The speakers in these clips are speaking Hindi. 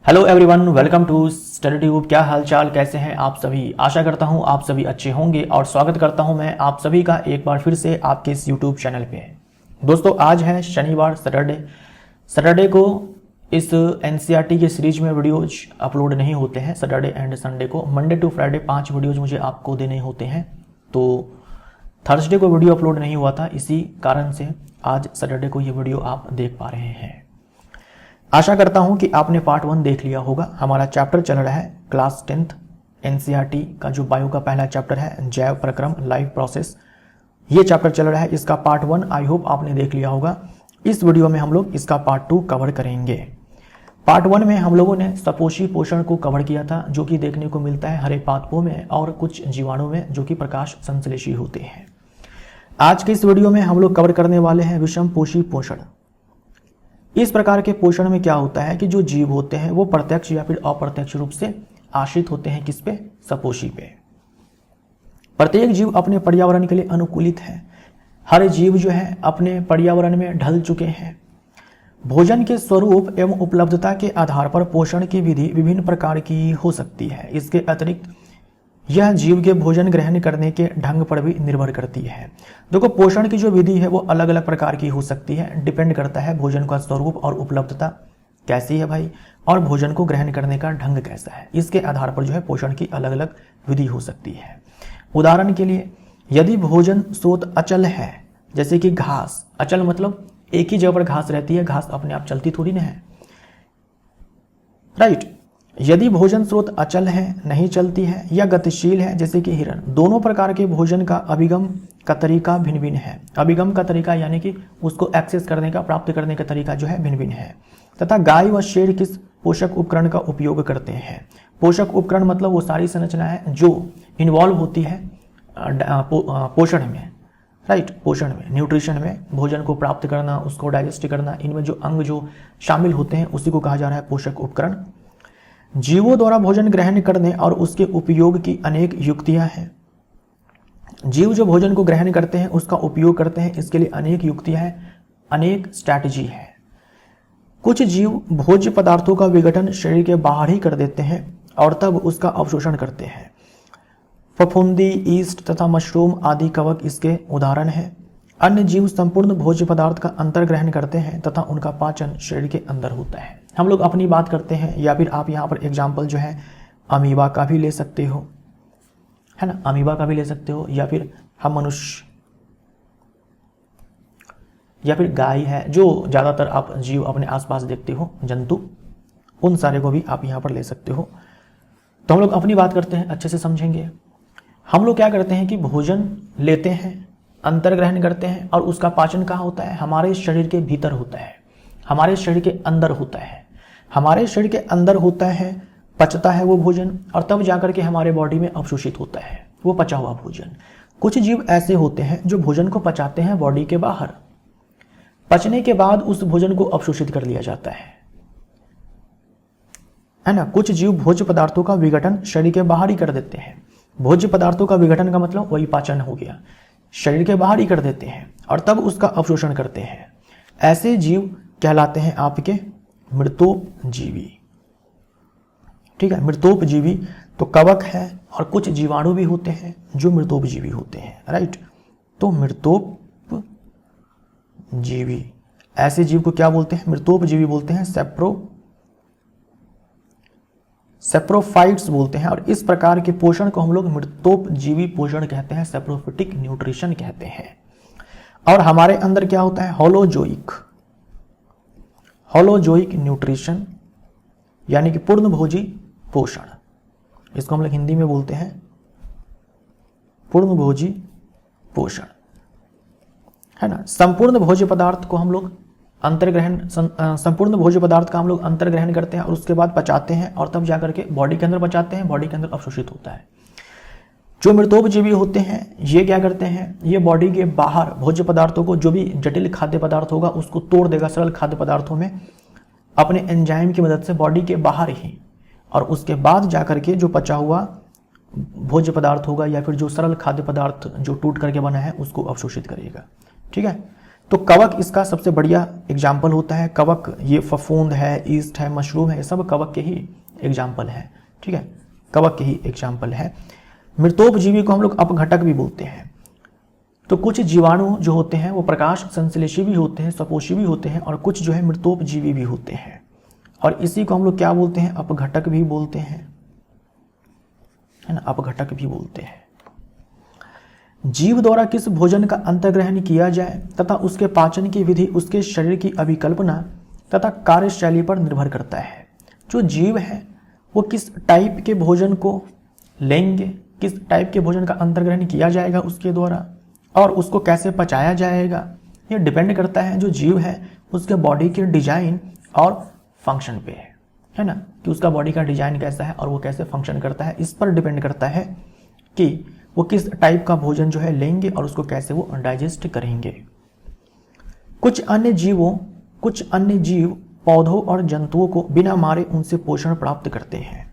Hello everyone, welcome to study tube. क्या हाल चाल, कैसे हैं आप सभी। आशा करता हूं आप सभी अच्छे होंगे और स्वागत करता हूं मैं आप सभी का एक बार फिर से आपके इस यूट्यूब चैनल पे। दोस्तों, आज है शनिवार, सैटरडे को इस एनसीईआरटी की सीरीज में वीडियोज अपलोड नहीं होते हैं। सैटरडे एंड संडे को, मंडे टू फ्राइडे 5 वीडियोज मुझे आपको देने होते हैं। तो थर्सडे को वीडियो अपलोड नहीं हुआ था, इसी कारण से आज सैटरडे को ये वीडियो आप देख पा रहे हैं। आशा करता हूं कि आपने पार्ट 1 देख लिया होगा। हमारा चैप्टर चल रहा है क्लास 10th एनसीईआरटी का, जो बायो का पहला चैप्टर है, जैव प्रक्रम लाइफ प्रोसेस। ये चैप्टर चल रहा है, इसका पार्ट 1 आई होप आपने देख लिया होगा। इस वीडियो में हम लोग इसका पार्ट 2 कवर करेंगे। पार्ट 1 में हम लोगों ने सपोषी पोषण को कवर किया था, जो कि देखने को मिलता है हरे पादपों में और कुछ जीवाणु में, जो कि प्रकाश संश्लेषी होते हैं। आज के इस वीडियो में हम लोग कवर करने वाले हैं विषम पोषी पोषण। इस प्रकार के पोषण में क्या होता है कि जो जीव होते हैं वो प्रत्यक्ष या फिर अप्रत्यक्ष रूप से आश्रित होते हैं किस पे? सपोषी पे। प्रत्येक जीव अपने पर्यावरण के लिए अनुकूलित है। हर जीव जो है अपने पर्यावरण में ढल चुके हैं। भोजन के स्वरूप एवं उपलब्धता के आधार पर पोषण की विधि विभिन्न प्रकार की हो सकती है। इसके अतिरिक्त यह जीव के भोजन ग्रहण करने के ढंग पर भी निर्भर करती है। देखो, पोषण की जो विधि है वो अलग अलग प्रकार की हो सकती है, डिपेंड करता है भोजन का स्वरूप और उपलब्धता कैसी है भाई, और भोजन को ग्रहण करने का ढंग कैसा है। इसके आधार पर जो है पोषण की अलग अलग विधि हो सकती है। उदाहरण के लिए, यदि भोजन स्रोत अचल है, जैसे कि घास, अचल मतलब एक ही जगह पर घास रहती है, घास अपने आप चलती थोड़ी ना है, राइट। यदि भोजन स्रोत अचल है, नहीं चलती है, या गतिशील है, जैसे कि हिरण, दोनों प्रकार के भोजन का अभिगम का तरीका भिन्न भिन्न है। अभिगम का तरीका यानी कि उसको एक्सेस करने का, प्राप्त करने का तरीका जो है भिन्न भिन्न है। तथा गाय व शेर किस पोषक उपकरण का उपयोग करते हैं। पोषक उपकरण मतलब वो सारी संरचना है जो इन्वॉल्व होती है पोषण में, राइट। पोषण में, न्यूट्रिशन में, भोजन को प्राप्त करना, उसको डाइजेस्ट करना, इनमें जो अंग जो शामिल होते हैं उसी को कहा जा रहा है पोषक उपकरण। जीवों द्वारा भोजन ग्रहण करने और उसके उपयोग की अनेक युक्तियां हैं। जीव जो भोजन को ग्रहण करते हैं, उसका उपयोग करते हैं, इसके लिए अनेक युक्तियां हैं, अनेक स्ट्रैटेजी है। कुछ जीव भोज्य पदार्थों का विघटन शरीर के बाहर ही कर देते हैं और तब उसका अवशोषण करते हैं। फफूंदी, ईस्ट तथा मशरूम आदि कवक इसके उदाहरण हैं। अन्य जीव संपूर्ण भोज्य पदार्थ का अंतर ग्रहण करते हैं तथा उनका पाचन शरीर के अंदर होता है। हम लोग अपनी बात करते हैं, या फिर आप यहाँ पर एग्जाम्पल जो है अमीबा का भी ले सकते हो, है ना, अमीबा का भी ले सकते हो, या फिर हम मनुष्य, या फिर गाय है, जो ज़्यादातर आप जीव अपने आसपास देखते हो, जंतु, उन सारे को भी आप यहाँ पर ले सकते हो। तो हम लोग अपनी बात करते हैं, अच्छे से समझेंगे। हम लोग क्या करते हैं कि भोजन लेते हैं, अंतर ग्रहण करते हैं, और उसका पाचन कहाँ होता है? हमारे शरीर के भीतर होता है, हमारे शरीर के अंदर होता है। हमारे शरीर के अंदर होता है, पचता है वो भोजन, और तब जाकर के हमारे बॉडी में अवशोषित होता है वो पचा हुआ भोजन। कुछ जीव ऐसे होते हैं जो भोजन को पचाते हैं बॉडी के बाहर, पचने के बाद उस भोजन को अवशोषित कर लिया जाता है ना। कुछ जीव भोज्य पदार्थों का विघटन शरीर के बाहर ही कर देते हैं। भोज्य पदार्थों का विघटन का मतलब वही पाचन हो गया, शरीर के बाहर ही कर देते हैं और तब उसका अवशोषण करते हैं। ऐसे जीव कहलाते हैं आपके मृतोपजीवी, ठीक है। मृतोपजीवी तो कवक है, और कुछ जीवाणु भी होते हैं जो मृतोपजीवी होते हैं, राइट। तो मृतोपजीवी, ऐसे जीव को क्या बोलते हैं? मृतोपजीवी बोलते हैं, सेप्रोफाइट्स बोलते हैं। और इस प्रकार के पोषण को हम लोग मृतोपजीवी पोषण कहते हैं, सेप्रोफिटिक न्यूट्रिशन कहते हैं। और हमारे अंदर क्या होता है? होलोजोइक न्यूट्रिशन, यानी कि पूर्णभोजी पोषण। इसको हम लोग हिंदी में बोलते हैं पूर्णभोजी पोषण, है ना। संपूर्ण भोज्य पदार्थ को हम लोग संपूर्ण भोज्य पदार्थ का हम लोग अंतर ग्रहण करते हैं और उसके बाद पचाते हैं, और तब जाकर के बॉडी के अंदर पचाते हैं, बॉडी के अंदर अवशोषित होता है। जो मृतोपजीवी होते हैं ये क्या करते हैं? ये बॉडी के बाहर भोज्य पदार्थों को, जो भी जटिल खाद्य पदार्थ होगा उसको तोड़ देगा सरल खाद्य पदार्थों में अपने एंजाइम की मदद से, बॉडी के बाहर ही, और उसके बाद जाकर के जो पचा हुआ भोज्य पदार्थ होगा या फिर जो सरल खाद्य पदार्थ जो टूट करके बना है उसको अवशोषित करेगा, ठीक है। तो कवक इसका सबसे बढ़िया एग्जाम्पल होता है। कवक, ये फफूंद है, ईस्ट है, मशरूम है, ये सब कवक के ही एग्जाम्पल है। ठीक है, कवक के ही एग्जाम्पल है। मृतोपजीवी को हम लोग अपघटक भी बोलते हैं। तो कुछ जीवाणु जो होते हैं वो प्रकाश संश्लेषी भी होते हैं, स्वपोषी भी होते हैं, और कुछ जो है मृतोपजीवी भी होते हैं, और इसी को हम लोग क्या बोलते हैं? अपघटक भी बोलते हैं, है ना, अपघटक भी बोलते हैं। जीव द्वारा किस भोजन का अंतर्ग्रहण किया जाए तथा उसके पाचन की विधि उसके शरीर की अभिकल्पना तथा कार्यशैली पर निर्भर करता है। जो जीव है वो किस टाइप के भोजन को लेंगे, किस टाइप के भोजन का अंतर्ग्रहण किया जाएगा उसके द्वारा, और उसको कैसे पचाया जाएगा, ये डिपेंड करता है जो जीव है उसके बॉडी के डिजाइन और फंक्शन पे है ना, कि उसका बॉडी का डिजाइन कैसा है और वो कैसे फंक्शन करता है। इस पर डिपेंड करता है कि वो किस टाइप का भोजन जो है लेंगे और उसको कैसे वो डाइजेस्ट करेंगे। कुछ अन्य जीव पौधों और जंतुओं को बिना मारे उनसे पोषण प्राप्त करते हैं।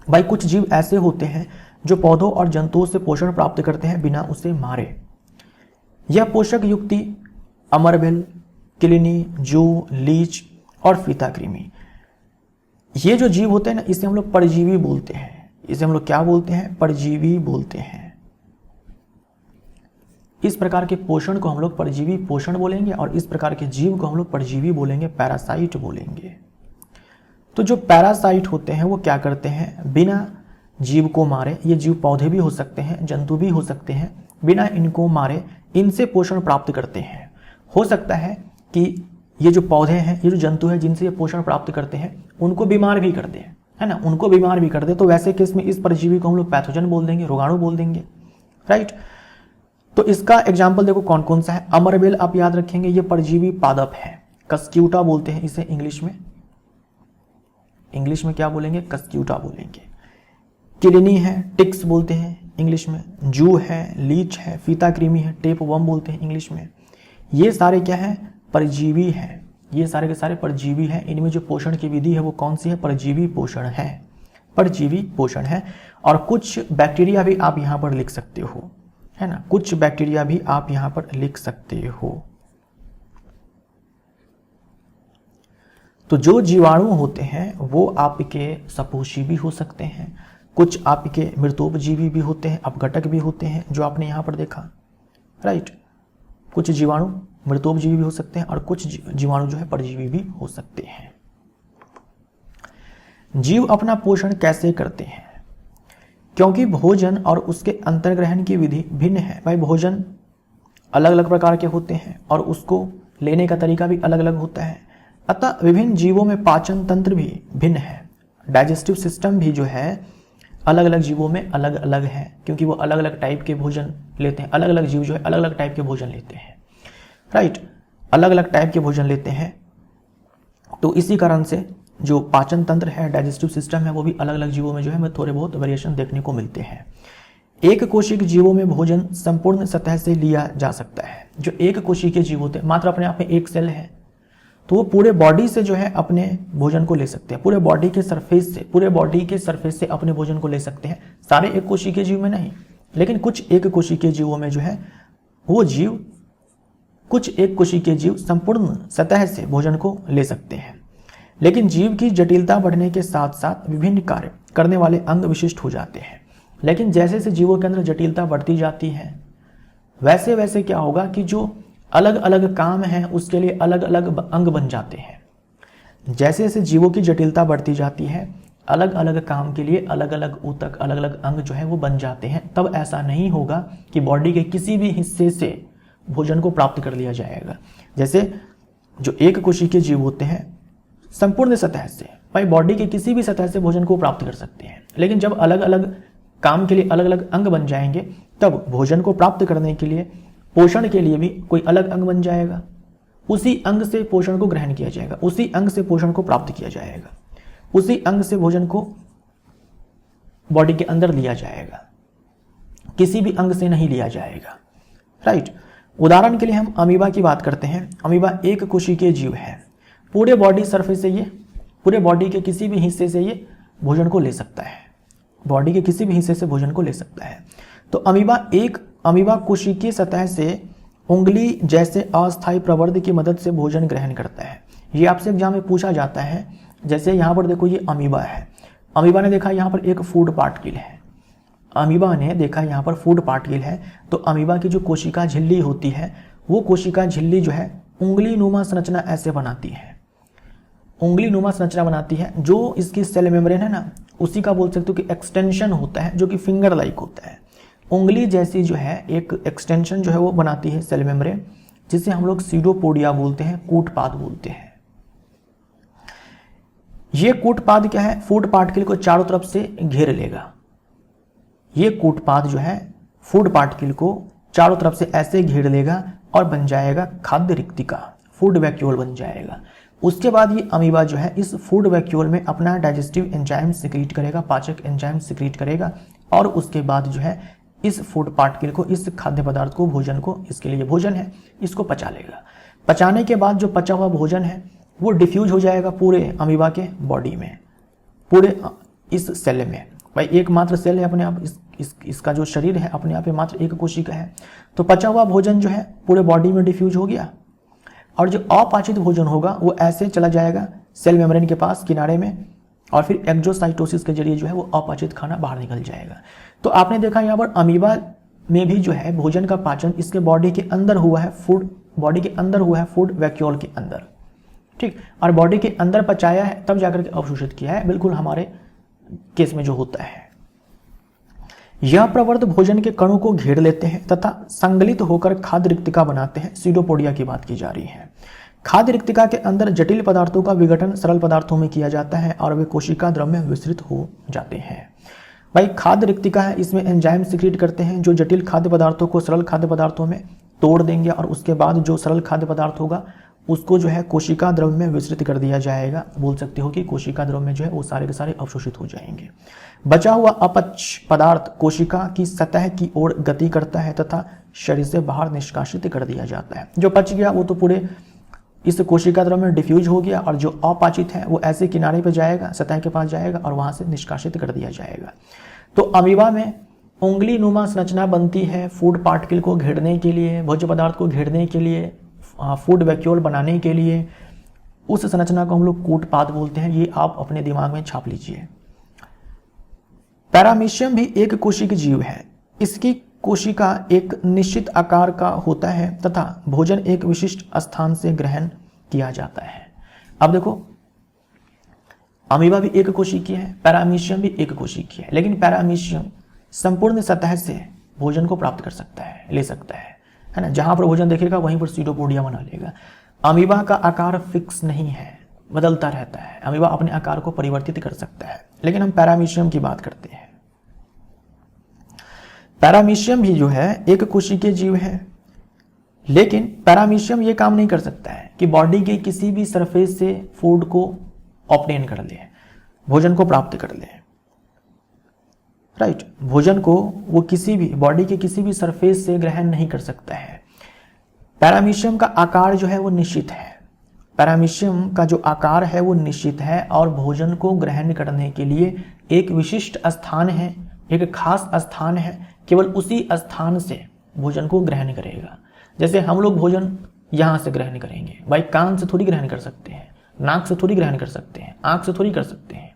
भाई कुछ जीव ऐसे होते हैं जो पौधों और जंतुओं से पोषण प्राप्त करते हैं बिना उसे मारे। यह पोषक युक्ति अमरबेल, किलिनी, जू, लीच और फीताकृमि, ये जो जीव होते हैं ना, इसे हम लोग परजीवी बोलते हैं। इसे हम लोग क्या बोलते हैं? परजीवी बोलते हैं। इस प्रकार के पोषण को हम लोग परजीवी पोषण बोलेंगे, और इस प्रकार के जीव को हम लोग परजीवी बोलेंगे, पैरासाइट बोलेंगे। तो जो पैरासाइट होते हैं वो क्या करते हैं? बिना जीव को मारे, ये जीव पौधे भी हो सकते हैं, जंतु भी हो सकते हैं, बिना इनको मारे इनसे पोषण प्राप्त करते हैं। हो सकता है कि ये जो पौधे हैं, ये जो जंतु है जिनसे ये पोषण प्राप्त करते हैं, उनको बीमार भी करते हैं, है ना, उनको बीमार भी कर दे। तो वैसे केस में इस परजीवी को हम लोग पैथोजन बोल देंगे, रोगाणु बोल देंगे, राइट। तो इसका एग्जाम्पल देखो कौन कौन सा है। अमरबेल आप याद रखेंगे, ये परजीवी पादप है, कस्क्यूटा बोलते हैं इसे इंग्लिश में क्या बोलेंगे? कस्क्यूटा बोलेंगे। किलिनी है, टिक्स बोलते हैं इंग्लिश में, जू है, लीच है, फीताकृमि है, टेप वर्म बोलते हैं इंग्लिश में। ये सारे क्या है? परजीवी हैं। ये सारे के सारे परजीवी हैं। इनमें जो पोषण की विधि है वो कौन सी है? परजीवी पोषण है, परजीवी पोषण है। और कुछ बैक्टीरिया भी आप यहाँ पर लिख सकते हो, है ना, कुछ बैक्टीरिया भी आप यहाँ पर लिख सकते हो। तो जो जीवाणु होते हैं वो आपके सपोषी भी हो सकते हैं, कुछ आपके मृतोपजीवी भी होते हैं, अपघटक भी होते हैं, जो आपने यहाँ पर देखा, राइट। कुछ जीवाणु मृतोपजीवी भी हो सकते हैं और कुछ जीवाणु जो है परजीवी भी हो सकते हैं। जीव अपना पोषण कैसे करते हैं? क्योंकि भोजन और उसके अंतर्ग्रहण की विधि भिन्न है। भाई भोजन अलग अलग प्रकार के होते हैं और उसको लेने का तरीका भी अलग अलग होता है, अतः विभिन्न जीवों में पाचन तंत्र भी भिन्न है। डाइजेस्टिव सिस्टम भी जो है अलग अलग जीवों में अलग अलग है, क्योंकि वो अलग अलग टाइप के भोजन लेते हैं। अलग अलग जीव जो है अलग अलग टाइप के भोजन लेते हैं, राइट, अलग अलग टाइप के भोजन लेते हैं। तो इसी कारण से जो पाचन तंत्र है, डाइजेस्टिव सिस्टम है, वो भी अलग अलग जीवों में जो है थोड़े बहुत वेरिएशन देखने को मिलते हैं। एक कोशिक जीवों में भोजन संपूर्ण सतह से लिया जा सकता है। जो एक कोशिकीय जीव होते हैं, मात्र अपने आप में एक सेल है, तो वो पूरे बॉडी से जो है अपने भोजन को ले सकते हैं, पूरे बॉडी के सरफेस से अपने भोजन को ले सकते हैं। सारे एक कोशिकीय जीव में नहीं, लेकिन कुछ एक कोशिकीय जीवों में जो है वो जीव, कुछ एक कोशिकीय जीव संपूर्ण सतह से भोजन को ले सकते हैं। लेकिन जीव की जटिलता बढ़ने के साथ साथ विभिन्न कार्य करने वाले अंग विशिष्ट हो जाते हैं। लेकिन जैसे जैसे जीवों के अंदर जटिलता बढ़ती जाती है, वैसे वैसे क्या होगा कि जो अलग अलग काम है उसके लिए अलग अलग अंग बन जाते हैं। जैसे जैसे जीवों की जटिलता बढ़ती जाती है, अलग अलग काम के लिए अलग अलग ऊतक, अलग अलग अंग जो है वो बन जाते हैं। तब ऐसा नहीं होगा कि बॉडी के किसी भी हिस्से से भोजन को प्राप्त कर लिया जाएगा। जैसे जो एक कोशिकीय जीव होते हैं संपूर्ण सतह से, भाई बॉडी के किसी भी सतह से भोजन को प्राप्त कर सकते हैं, लेकिन जब अलग अलग काम के लिए अलग अलग अंग बन जाएंगे, तब भोजन को प्राप्त करने के लिए, पोषण के लिए भी कोई अलग अंग बन जाएगा। उसी अंग से पोषण को ग्रहण किया जाएगा, उसी अंग से पोषण को प्राप्त किया जाएगा, उसी अंग से भोजन को बॉडी के अंदर लिया जाएगा, किसी भी अंग से नहीं लिया जाएगा, राइट। उदाहरण के लिए हम अमीबा की बात करते हैं। अमीबा एक कोशिकीय जीव है, पूरे बॉडी सरफेस से ये, पूरे बॉडी के किसी भी हिस्से से ये भोजन को ले सकता है, बॉडी के किसी भी हिस्से से भोजन को ले सकता है। तो अमीबा कोशिकीय सतह से उंगली जैसे अस्थायी प्रवर्ध की मदद से भोजन ग्रहण करता है। ये आपसे एग्जाम में पूछा जाता है। जैसे यहाँ पर देखो ये अमीबा है, अमीबा ने देखा यहाँ पर एक फूड पार्टिकल है, अमीबा ने देखा यहाँ पर फूड पार्टिकल है, तो अमीबा की जो कोशिका झिल्ली होती है वो कोशिका झिल्ली जो है उंगली नुमा संरचना ऐसे बनाती है, उंगली नुमा संरचना बनाती है। जो इसकी सेल मेम्ब्रेन है ना, उसी का बोल सकते हो कि एक्सटेंशन होता है, जो कि फिंगर लाइक होता है। उंगली जैसी जो है एक एक्सटेंशन जो है वो बनाती है सेल मेम्ब्रेन, जिसे हम लोग सीडोपोडिया बोलते हैं, कूटपाद बोलते हैं। ये कूटपाद क्या है, फूड पार्टिकल को चारों तरफ से घेर लेगा। ये कूटपाद जो है फूड पार्टिकल को चारों तरफ से ऐसे घेर लेगा और बन जाएगा खाद्य रिक्तिका, फूड वैक्यूल बन जाएगा। उसके बाद ये अमीबा जो है इस फूड वैक्यूल में अपना डाइजेस्टिव एंजाइम सिक्रीट करेगा, पाचक एंजाइम सिक्रीट करेगा, और उसके बाद जो है इस फूड पार्टिकल को, इस खाद्य पदार्थ को, भोजन को, इसके लिए भोजन है, इसको पचा लेगा। पचाने के बाद जो पचा हुआ भोजन है वो डिफ्यूज हो जाएगा पूरे अमीबा के बॉडी में, पूरे इस सेल में। भाई एकमात्र सेल है अपने आप, इसका जो शरीर है अपने आप में मात्र एक कोशिका है। तो पचा हुआ भोजन जो है पूरे बॉडी में डिफ्यूज हो गया, और जो अपाचित भोजन होगा वो ऐसे चला जाएगा सेल मेम्ब्रेन के पास किनारे में, और फिर एक्सोसाइटोसिस के जरिए जो है वो अपाचित खाना बाहर निकल जाएगा। तो आपने देखा यहाँ पर अमीबा में भी जो है भोजन का पाचन इसके बॉडी के अंदर हुआ है, फूड बॉडी के अंदर हुआ है, फूड वैक्यूल के अंदर, ठीक, और बॉडी के अंदर पचाया है तब जाकर के अवशोषित किया है, बिल्कुल हमारे केस में जो होता है। यह प्रवर्ध भोजन के कणों को घेर लेते हैं तथा संगलित होकर खाद्य रिक्तिका बनाते हैं। सीडोपोडिया की बात की जा रही है। खाद्य रिक्तिका के अंदर जटिल पदार्थों का विघटन सरल पदार्थों में किया जाता है और वे कोशिका द्रव में विस्तृत हो जाते हैं। भाई खाद्य रिक्तिका है, इसमें एंजाइम सिक्रीट करते हैं जो जटिल खाद्य पदार्थों को सरल खाद्य पदार्थों में तोड़ देंगे, और उसके बाद जो सरल खाद्य पदार्थ होगा उसको जो है कोशिका द्रव में विस्तृत कर दिया जाएगा। बोल सकते हो कि कोशिका द्रव में जो है वो सारे के सारे अवशोषित हो जाएंगे। बचा हुआ अपच पदार्थ कोशिका की सतह की ओर गति करता है तथा शरीर से बाहर निष्कासित कर दिया जाता है। जो पच गया वो तो पूरे इस कोशिका द्रव में डिफ्यूज हो गया, और जो अपाचित है वो ऐसे किनारे पे जाएगा, सतह के पास जाएगा और वहां से निष्कासित कर दिया जाएगा। तो अमीबा में उंगली नुमा संरचना बनती है फूड पार्टिकल को घेरने के लिए, भोज्य पदार्थ को घेरने के लिए, फूड वैक्यूल बनाने के लिए। उस संरचना को हम लोग कूटपाद बोलते हैं। ये आप अपने दिमाग में छाप लीजिए। पैरामीशियम भी एक कोशिकीय जीव है। इसकी कोशिका एक निश्चित आकार का होता है तथा भोजन एक विशिष्ट स्थान से ग्रहण किया जाता है। अब देखो अमीबा भी एक कोशिकीय है, पैरामीशियम भी एक कोशिकीय है, लेकिन पैरामीशियम संपूर्ण सतह से भोजन को प्राप्त कर सकता है, ले सकता है ना। जहां पर भोजन देखेगा वहीं पर सीडोपोडिया बना लेगा। अमीबा का आकार फिक्स नहीं है, बदलता रहता है। अमीबा अपने आकार को परिवर्तित कर सकता है, लेकिन हम पैरामीशियम की बात करते हैं। पैरामीशियम भी जो है एक कोशिकीय जीव है, लेकिन पैरामीशियम ये काम नहीं कर सकता है कि बॉडी के किसी भी सरफेस से फूड को ऑब्टेन कर ले, भोजन को प्राप्त कर ले, राइट। भोजन को वो किसी भी बॉडी के किसी भी सरफेस से ग्रहण नहीं कर सकता है। पैरामीशियम का आकार जो है वो निश्चित है। पैरामीशियम का जो आकार है वो निश्चित है और भोजन को ग्रहण करने के लिए एक विशिष्ट स्थान है, एक खास स्थान है, केवल उसी स्थान से भोजन को ग्रहण करेगा। जैसे हम लोग भोजन यहाँ से ग्रहण करेंगे, भाई कान से थोड़ी ग्रहण कर सकते हैं, नाक से थोड़ी ग्रहण कर सकते हैं, आंख से थोड़ी कर सकते हैं,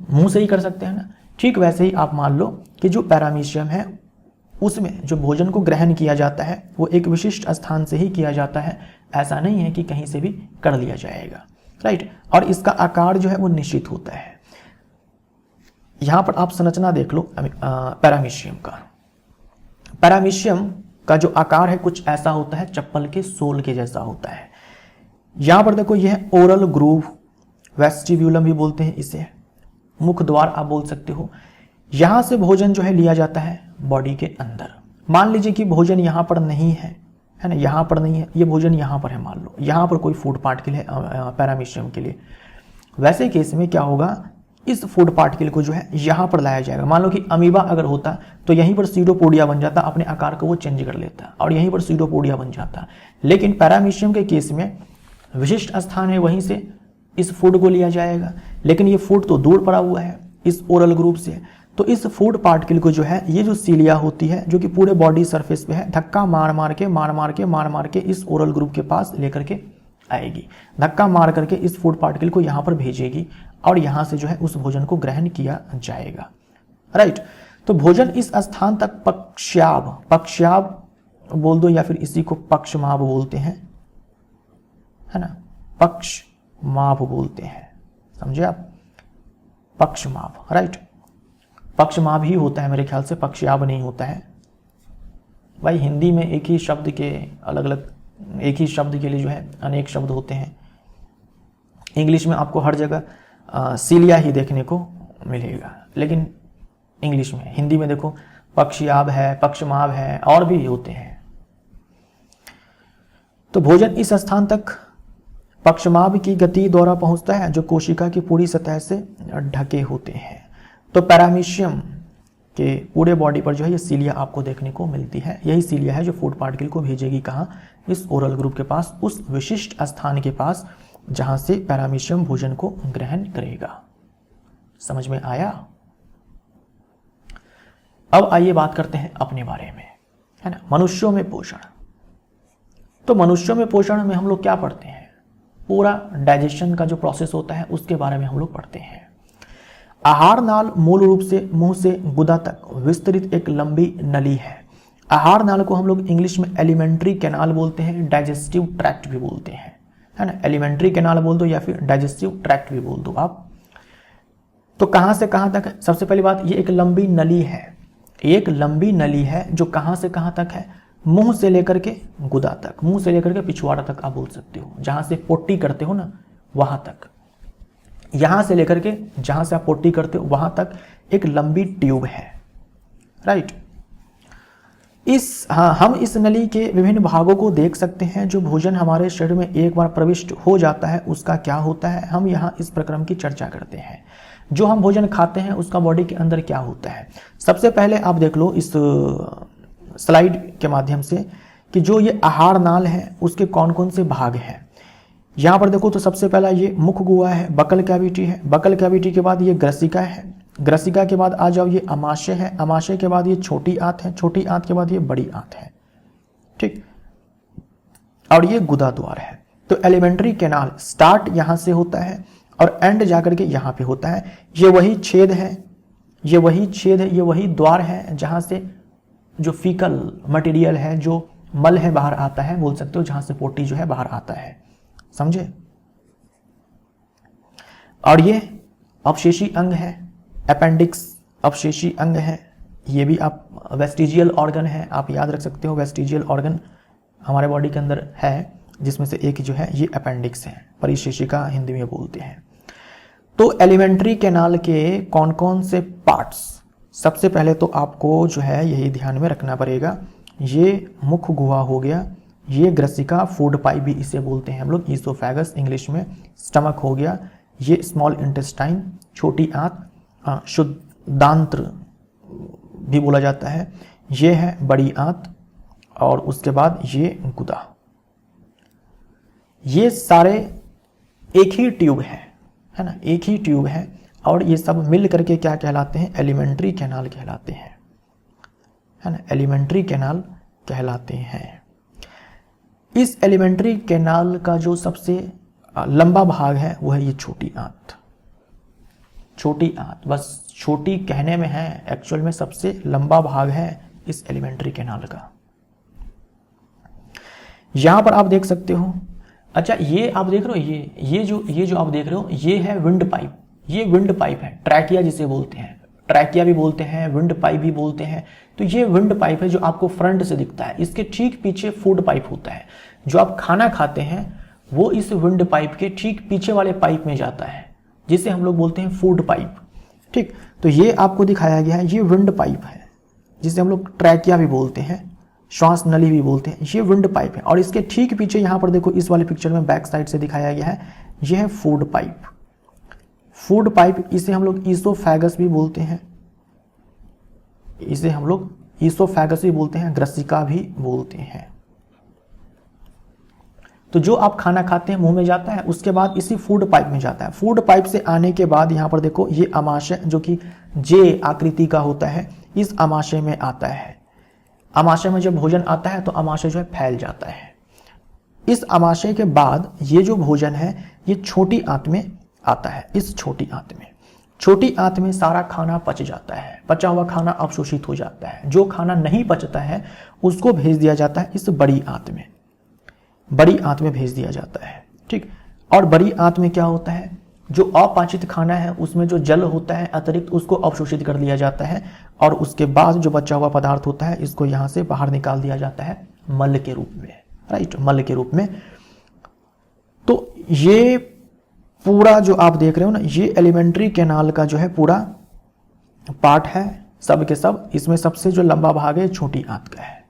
मुंह से ही कर सकते हैं ना। ठीक वैसे ही आप मान लो कि जो पैरामीशियम है उसमें जो भोजन को ग्रहण किया जाता है वो एक विशिष्ट स्थान से ही किया जाता है, ऐसा नहीं है कि कहीं से भी कर लिया जाएगा, राइट। और इसका आकार जो है वो निश्चित होता है। यहां पर आप संरचना देख लो पैरामीशियम का। पैरामीशियम का जो आकार है कुछ ऐसा होता है, चप्पल के सोल के जैसा होता है। यहां पर देखो यह ओरल ग्रूव, वेस्टिब्यूलम भी बोलते हैं इसे, मुख द्वार आप बोल सकते हो। यहां से भोजन जो है लिया जाता है बॉडी के अंदर। मान लीजिए कि भोजन यहां पर नहीं है ना, यहां पर नहीं है, ये भोजन यहां पर है, मान लो यहां पर कोई फूड पार्टिकल है पैरामीशियम के लिए। वैसे केस में क्या होगा, इस फूड पार्टिकल को जो है यहां पर लाया जाएगा। मान लो कि अमीबा अगर होता तो यहीं पर सीडोपोडिया बन जाता, अपने आकार को वो चेंज कर लेता और यहीं पर सीडोपोडिया बन जाता। लेकिन पैरामीशियम के केस में विशिष्ट स्थान है, वहीं से इस फूड को लिया जाएगा। लेकिन ये फूड तो दूर पड़ा हुआ है इस ओरल ग्रुप से, तो इस फूड पार्टिकल को जो है, ये जो सीलिया होती है जो कि पूरे बॉडी सरफेस पे है, धक्का मार मार के इस ओरल ग्रुप के पास लेकर के आएगी, धक्का मार करके इस फूड पार्टिकल को यहाँ पर भेजेगी और यहाँ से जो है उस भोजन को ग्रहण किया जाएगा। राइट। तो भोजन इस स्थान तक पक्षाभ बोल दो या फिर इसी को पक्षमाभ बोलते हैं, है ना, पक्षमाभ बोलते हैं, समझे आप, पक्षमाभ। राइट, पक्षमाभ ही होता है मेरे ख्याल से, पक्षाभ नहीं होता है भाई। हिंदी में एक ही शब्द के अलग अलग, एक ही शब्द के लिए जो है अनेक शब्द होते हैं। इंग्लिश में आपको हर जगह सीलिया ही देखने को मिलेगा, लेकिन इंग्लिश में, हिंदी में देखो पक्षाभ है, पक्षमाभ है, और भी होते हैं। तो भोजन इस स्थान तक पक्षमाभ की गति द्वारा पहुंचता है जो कोशिका की पूरी सतह से ढके होते हैं। तो पैरामीशियम के पूरे बॉडी पर जो है ये सीलिया आपको देखने को मिलती है। यही सीलिया है जो फूड पार्टिकल को भेजेगी कहाँ, इस ओरल ग्रुप के पास, उस विशिष्ट स्थान के पास जहां से पैरामीशियम भोजन को ग्रहण करेगा। समझ में आया? अब आइए बात करते हैं अपने बारे में, है ना, मनुष्यों में पोषण। तो मनुष्यों में पोषण में हम लोग क्या पढ़ते हैं, पूरा डाइजेशन का जो प्रोसेस होता है उसके बारे में हम लोग पढ़ते हैं। आहार नाल मूल रूप से मुंह से गुदा तक विस्तृत एक लंबी नली है। आहार नाल को हम लोग इंग्लिश में एलिमेंट्री कैनाल बोलते हैं, डाइजेस्टिव ट्रैक्ट भी बोलते हैं, है ना, एलिमेंट्री कैनाल बोल दो या फिर डाइजेस्टिव ट्रैक्ट भी बोल दो आप। तो कहां से कहां तक है? सबसे पहली बात, ये एक लंबी नली है, एक लंबी नली है जो कहां से कहां तक है, मुंह से लेकर के गुदा तक, मुंह से लेकर के पिछवाड़ा तक आप बोल सकते हो, जहां से पोटी करते हो ना वहां तक, यहां से लेकर के जहां से आप पोटी करते हो वहां तक एक लंबी ट्यूब है। राइट। हम इस नली के विभिन्न भागों को देख सकते हैं। जो भोजन हमारे शरीर में एक बार प्रविष्ट हो जाता है उसका क्या होता है, हम यहाँ इस प्रक्रम की चर्चा करते हैं। जो हम भोजन खाते हैं उसका बॉडी के अंदर क्या होता है। सबसे पहले आप देख लो इस स्लाइड के माध्यम से कि जो ये आहार नाल है उसके कौन कौन से भाग हैं। यहाँ पर देखो तो सबसे पहला ये मुख गुहा है, बकल कैविटी है, बकल कैविटी के बाद ये ग्रसिका है, ग्रसिका के बाद आ जाओ ये अमाशय है, अमाशय के बाद ये छोटी आंत है, छोटी आंत के बाद ये बड़ी आंत है, ठीक, और ये गुदा द्वार है। तो एलिमेंट्री कैनाल स्टार्ट यहाँ से होता है और एंड जाकर के यहाँ पे होता है। ये वही छेद है, ये वही छेद है, ये वही द्वार है जहाँ से जो फीकल मटेरियल है, जो मल है बाहर आता है, बोल सकते हो, जहां से पोटी जो है बाहर आता है, समझे। और ये अपशेषी अंग है, अपेंडिक्स अपशेषी अंग है। ये भी आप वेस्टिजियल ऑर्गन है, आप याद रख सकते हो, वेस्टिजियल ऑर्गन हमारे बॉडी के अंदर है, जिसमें से एक जो है ये अपेंडिक्स है, परिशेषिका हिंदी में बोलते हैं। तो एलिमेंट्री कैनाल के कौन कौन से पार्ट्स, सबसे पहले तो आपको जो है यही ध्यान में रखना पड़ेगा। ये मुख गुहा हो गया, ये ग्रसिका, फूड पाइप भी इसे बोलते हैं हम लोग, ईसोफेगस इंग्लिश में, स्टमक हो गया, ये स्मॉल इंटेस्टाइन, छोटी आंत, शुद्धांत्र भी बोला जाता है, ये है बड़ी आंत, और उसके बाद ये गुदा। ये सारे एक ही ट्यूब है ना, एक ही ट्यूब है, और ये सब मिल करके क्या कहलाते हैं, एलिमेंट्री कैनाल कहलाते हैं, है ना, एलिमेंट्री कैनाल कहलाते हैं। इस एलिमेंट्री कैनाल का जो सबसे लंबा भाग है वो है ये छोटी आंत, छोटी आंत, बस छोटी कहने में है, एक्चुअल में सबसे लंबा भाग है इस एलिमेंट्री कैनाल का। यहां पर आप देख सकते हो, अच्छा ये आप देख रहे हो, ये जो आप देख रहे हो ये है विंड पाइप, ये विंड पाइप है, ट्रैकिया जिसे बोलते हैं, ट्रैकिया भी बोलते हैं, विंड पाइप भी बोलते हैं। तो ये विंड पाइप है जो आपको फ्रंट से दिखता है, इसके ठीक पीछे फूड पाइप होता है। जो आप खाना खाते हैं वो इस विंड पाइप के ठीक पीछे वाले पाइप में जाता है, जिसे हम लोग बोलते हैं फूड पाइप, ठीक। तो ये आपको दिखाया गया है, ये विंड पाइप है जिसे हम लोग ट्रैकिया भी बोलते हैं, श्वास नली भी बोलते हैं, ये विंड पाइप है। और इसके ठीक पीछे यहाँ पर देखो, इस वाले पिक्चर में बैक साइड से दिखाया गया है, ये है फूड पाइप। फूड पाइप, इसे हम लोग ईसोफेगस भी बोलते हैं, इसे हम लोग ईसोफेगस भी बोलते हैं, ग्रसिका भी बोलते हैं। तो जो आप खाना खाते हैं मुंह में जाता है, उसके बाद इसी फूड पाइप में जाता है। फूड पाइप से आने के बाद यहाँ पर देखो ये अमाशय जो कि जे आकृति का होता है, इस अमाशय में आता है। अमाशय में जब भोजन आता है तो अमाशय जो है फैल जाता है। इस अमाशय के बाद ये जो भोजन है ये छोटी आंत में आता है। इस छोटी आंत में सारा खाना पच जाता है। पचा हुआ खाना अवशोषित हो जाता है। जो खाना नहीं पचता है उसको भेज दिया जाता है इस बड़ी आंत में भेज दिया जाता है। ठीक, और बड़ी आंत में क्या होता है, जो अपाचित खाना है उसमें जो जल होता है अतिरिक्त उसको अवशोषित कर लिया जाता है, और उसके बाद जो बचा हुआ पदार्थ होता है इसको यहाँ से बाहर निकाल दिया जाता है मल के रूप में। राइट, मल के रूप में। तो ये पूरा जो आप देख रहे हो ना, ये एलिमेंट्री कैनाल का जो है पूरा पार्ट है, सब के सब। इसमें सबसे जो लंबा भाग है छोटी आंत का है।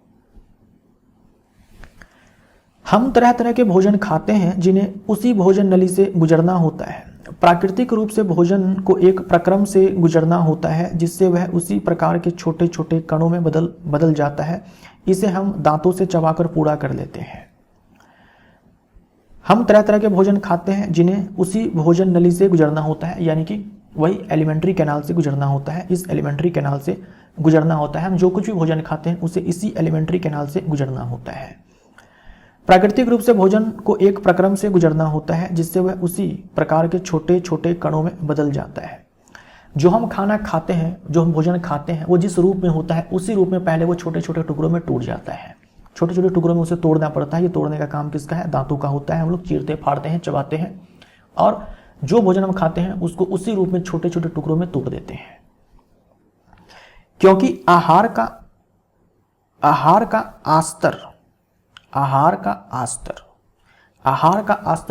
हम तरह तरह के भोजन खाते हैं जिन्हें उसी भोजन नली से गुजरना होता है। प्राकृतिक रूप से भोजन को एक प्रक्रम से गुजरना होता है जिससे वह उसी प्रकार के छोटे छोटे कणों में बदल जाता है। इसे हम दांतों से चबाकर पूरा कर लेते हैं। हम तरह तरह के भोजन खाते हैं जिन्हें उसी भोजन नली से गुजरना होता है, यानी कि वही एलिमेंट्री कैनाल से गुजरना होता है। इस एलिमेंट्री कैनाल से गुजरना होता है। हम जो कुछ भी भोजन खाते हैं उसे इसी एलिमेंट्री कैनाल से गुजरना होता है। प्राकृतिक रूप से भोजन को एक प्रक्रम से गुजरना होता है जिससे वह उसी प्रकार के छोटे छोटे कणों में बदल जाता है। जो हम खाना खाते हैं, जो हम भोजन खाते हैं, वो जिस रूप में होता है उसी रूप में पहले वो छोटे छोटे टुकड़ों में टूट जाता है। छोटे छोटे टुकड़ों में उसे तोड़ना पड़ता है। ये तोड़ने का काम किसका है? दांतों का होता है। हम लोग चीरते, फाड़ते हैं, चबाते हैं, और जो भोजन हम खाते हैं उसको उसी रूप में छोटे छोटे टुकड़ों में तोड़ देते हैं। क्योंकि आहार का आस्तर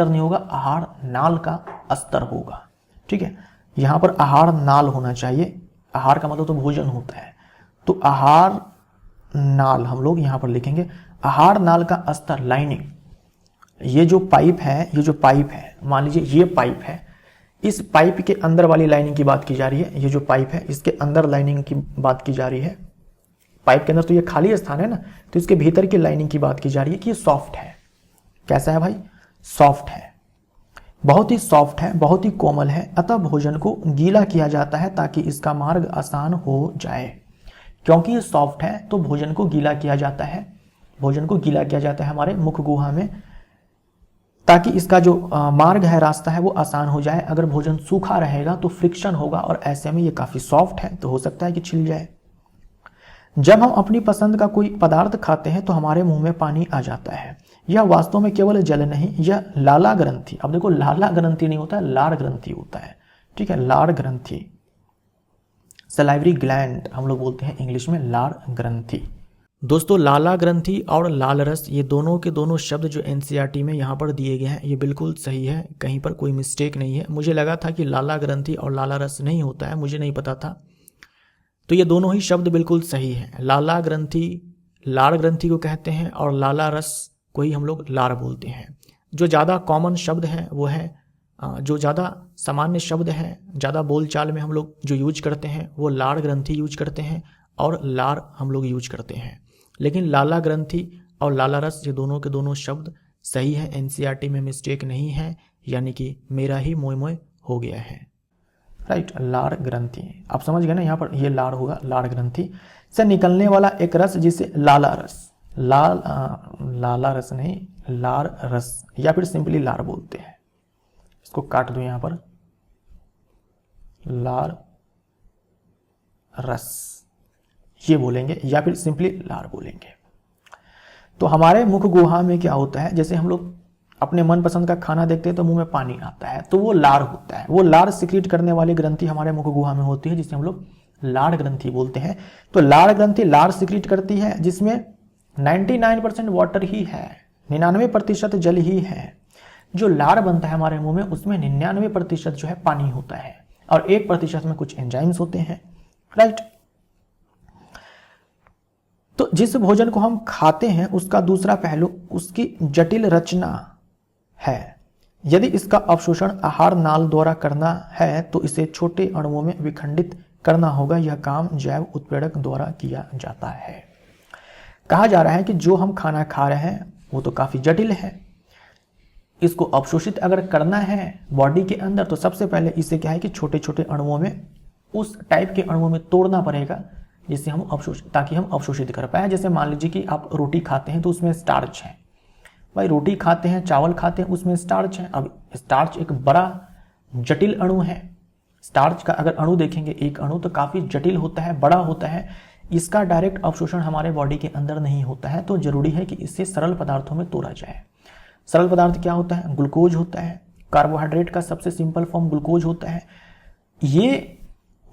नहीं होगा, आहार नाल का अस्तर होगा। ठीक है, यहां पर आहार नाल होना चाहिए। आहार का मतलब तो भोजन होता है, तो आहार नाल हम लोग यहां पर लिखेंगे। आहार नाल का अस्तर, लाइनिंग, ये जो पाइप है, मान लीजिए ये पाइप है, इस पाइप के अंदर वाली लाइनिंग की बात की जा रही है। ये जो पाइप है इसके अंदर लाइनिंग की बात की जा रही है। पाइप के अंदर तो ये खाली स्थान है ना, तो इसके भीतर की लाइनिंग की बात की जा रही है कि ये सॉफ्ट है। कैसा है भाई? सॉफ्ट है, बहुत ही सॉफ्ट है, बहुत ही कोमल है। अतः भोजन को गीला किया जाता है ताकि इसका मार्ग आसान हो जाए। क्योंकि ये सॉफ्ट है तो भोजन को गीला किया जाता है। भोजन को गीला किया जाता है हमारे मुख गुहा में, ताकि इसका जो मार्ग है, रास्ता है, वो आसान हो जाए। अगर भोजन सूखा रहेगा तो फ्रिक्शन होगा, और ऐसे में ये काफी सॉफ्ट है तो हो सकता है कि छिल जाए। जब हम अपनी पसंद का कोई पदार्थ खाते हैं तो हमारे मुंह में पानी आ जाता है। यह वास्तव में केवल जल नहीं, यह लाला ग्रंथि, अब देखो लाला ग्रंथि नहीं होता है, लार ग्रंथि होता है। ठीक है, लार ग्रंथि, सलाइवरी ग्लैंड हम लोग बोलते हैं इंग्लिश में, लार ग्रंथि। दोस्तों, लाला ग्रंथि और लाल रस, ये दोनों के दोनों शब्द जो एनसीईआरटी में यहाँ पर दिए गए हैं ये बिल्कुल सही है, कहीं पर कोई मिस्टेक नहीं है। मुझे लगा था कि लाला ग्रंथि और लाला रस नहीं होता है, मुझे नहीं पता था। तो ये दोनों ही शब्द बिल्कुल सही है। लाला ग्रंथि लार ग्रंथि को कहते हैं, और लाला रस को ही हम लोग लार बोलते हैं। जो ज़्यादा कॉमन शब्द है वो है, जो ज़्यादा सामान्य शब्द है, ज़्यादा बोलचाल में हम लोग जो यूज करते हैं वो लार ग्रंथि यूज करते हैं और लार हम लोग यूज करते हैं। लेकिन लाला ग्रंथि और लाला रस ये दोनों के दोनों शब्द सही है, एनसीईआरटी में मिस्टेक नहीं है, यानी कि मेरा ही मोय मोय हो गया है। राइट, लार ग्रंथि आप समझ गए ना, यहाँ पर ये लार होगा, लार ग्रंथि से निकलने वाला एक रस जिसे लाला रस, लाला रस नहीं, लार रस, या फिर सिंपली लार बोलते हैं। इसको काट दो यहाँ पर, लार रस ये बोलेंगे, या फिर सिंपली लार बोलेंगे। तो हमारे मुख गुहा में क्या होता है, जैसे हम लोग अपने मनपसंद का खाना देखते हैं तो मुंह में पानी आता है, तो वो लार होता है। वो लार सिक्रीट करने वाली ग्रंथि हमारे मुख गुहा में होती है, जिसे हम लोग लार ग्रंथि बोलते हैं। तो लार ग्रंथि लार सिक्रीट करती है, जिसमें 99% वाटर ही है, 99% जल ही है। जो लार बनता है हमारे मुंह में उसमें 99% जो है पानी होता है, और 1% में कुछ एंजाइम्स होते हैं। राइट, तो जिस भोजन को हम खाते हैं उसका दूसरा पहलू उसकी जटिल रचना है। यदि इसका अवशोषण आहार नाल द्वारा करना है तो इसे छोटे अणुओं में विखंडित करना होगा। यह काम जैव उत्प्रेरक द्वारा किया जाता है। कहा जा रहा है कि जो हम खाना खा रहे हैं वो तो काफी जटिल है, इसको अवशोषित अगर करना है बॉडी के अंदर तो सबसे पहले इसे क्या है कि छोटे छोटे अणुओं में, उस टाइप के अणुओं में तोड़ना पड़ेगा जिससे हम ताकि हम अवशोषित कर पाए। जैसे मान लीजिए कि आप रोटी खाते हैं तो उसमें स्टार्च है, भाई रोटी खाते हैं, चावल खाते हैं, उसमें स्टार्च है। अब स्टार्च एक बड़ा जटिल अणु है। स्टार्च का अगर अणु देखेंगे, एक अणु तो काफ़ी जटिल होता है, बड़ा होता है। इसका डायरेक्ट अवशोषण हमारे बॉडी के अंदर नहीं होता है, तो जरूरी है कि इससे सरल पदार्थों में तोड़ा जाए। सरल पदार्थ क्या होता है? ग्लूकोज होता है। कार्बोहाइड्रेट का सबसे सिंपल फॉर्म ग्लूकोज होता है। ये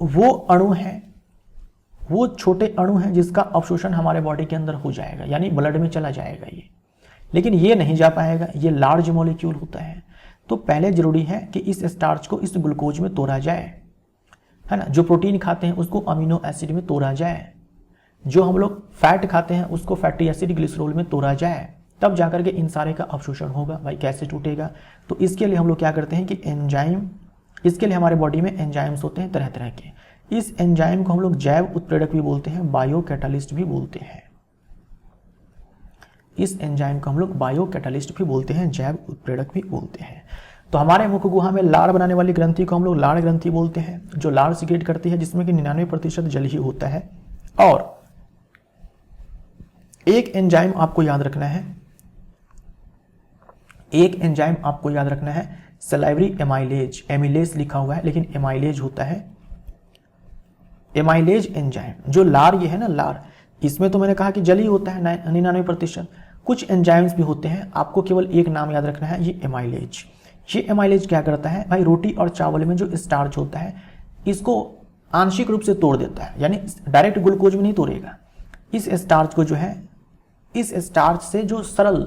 वो अणु है, वो छोटे अणु हैं जिसका अवशोषण हमारे बॉडी के अंदर हो जाएगा, यानी ब्लड में चला जाएगा ये। लेकिन ये नहीं जा पाएगा, ये लार्ज मॉलिक्यूल होता है। तो पहले जरूरी है कि इस स्टार्च को इस ग्लूकोज में तोड़ा जाए, है ना। जो प्रोटीन खाते हैं उसको अमीनो एसिड में तोड़ा जाए, जो हम लोग फैट खाते हैं उसको फैटी एसिड ग्लिसरॉल में तोड़ा जाए, तब जाकर के इन सारे का अवशोषण होगा। भाई कैसे टूटेगा? तो इसके लिए हम लोग क्या करते हैं कि एंजाइम, इसके लिए हमारे बॉडी में एंजाइम्स होते हैं तरह तरह के। इस एंजाइम को हम लोग जैव उत्प्रेरक भी बोलते हैं, बायो कैटालिस्ट भी बोलते हैं। इस एंजाइम को हम लोग बायो कैटालिस्ट भी बोलते हैं, जैव उत्प्रेरक भी बोलते हैं। तो हमारे मुख गुहा में लार बनाने वाली ग्रंथि को हम लोग लार ग्रंथि बोलते हैं, जो लार सिक्रेट करती है, जिसमें कि 99% जल ही होता है। और एक एंजाइम आपको याद रखना है, एक एंजाइम आपको याद रखना है, सलाइवरी एमाइलेज। एमिलेज लिखा हुआ है लेकिन एमाइलेज होता है, एमाइलेज एंजाइम। जो लार ये है ना, लार, इसमें तो मैंने कहा कि जल ही होता है 99%। कुछ एंजाइम्स भी होते हैं, आपको केवल एक नाम याद रखना है, ये एमाइलेज। ये एमाइलेज क्या करता है भाई? रोटी और चावल में जो स्टार्च होता है इसको आंशिक रूप से तोड़ देता है, यानी डायरेक्ट ग्लूकोज में नहीं तोड़ेगा। इस स्टार्च को जो है, इस स्टार्च से जो सरल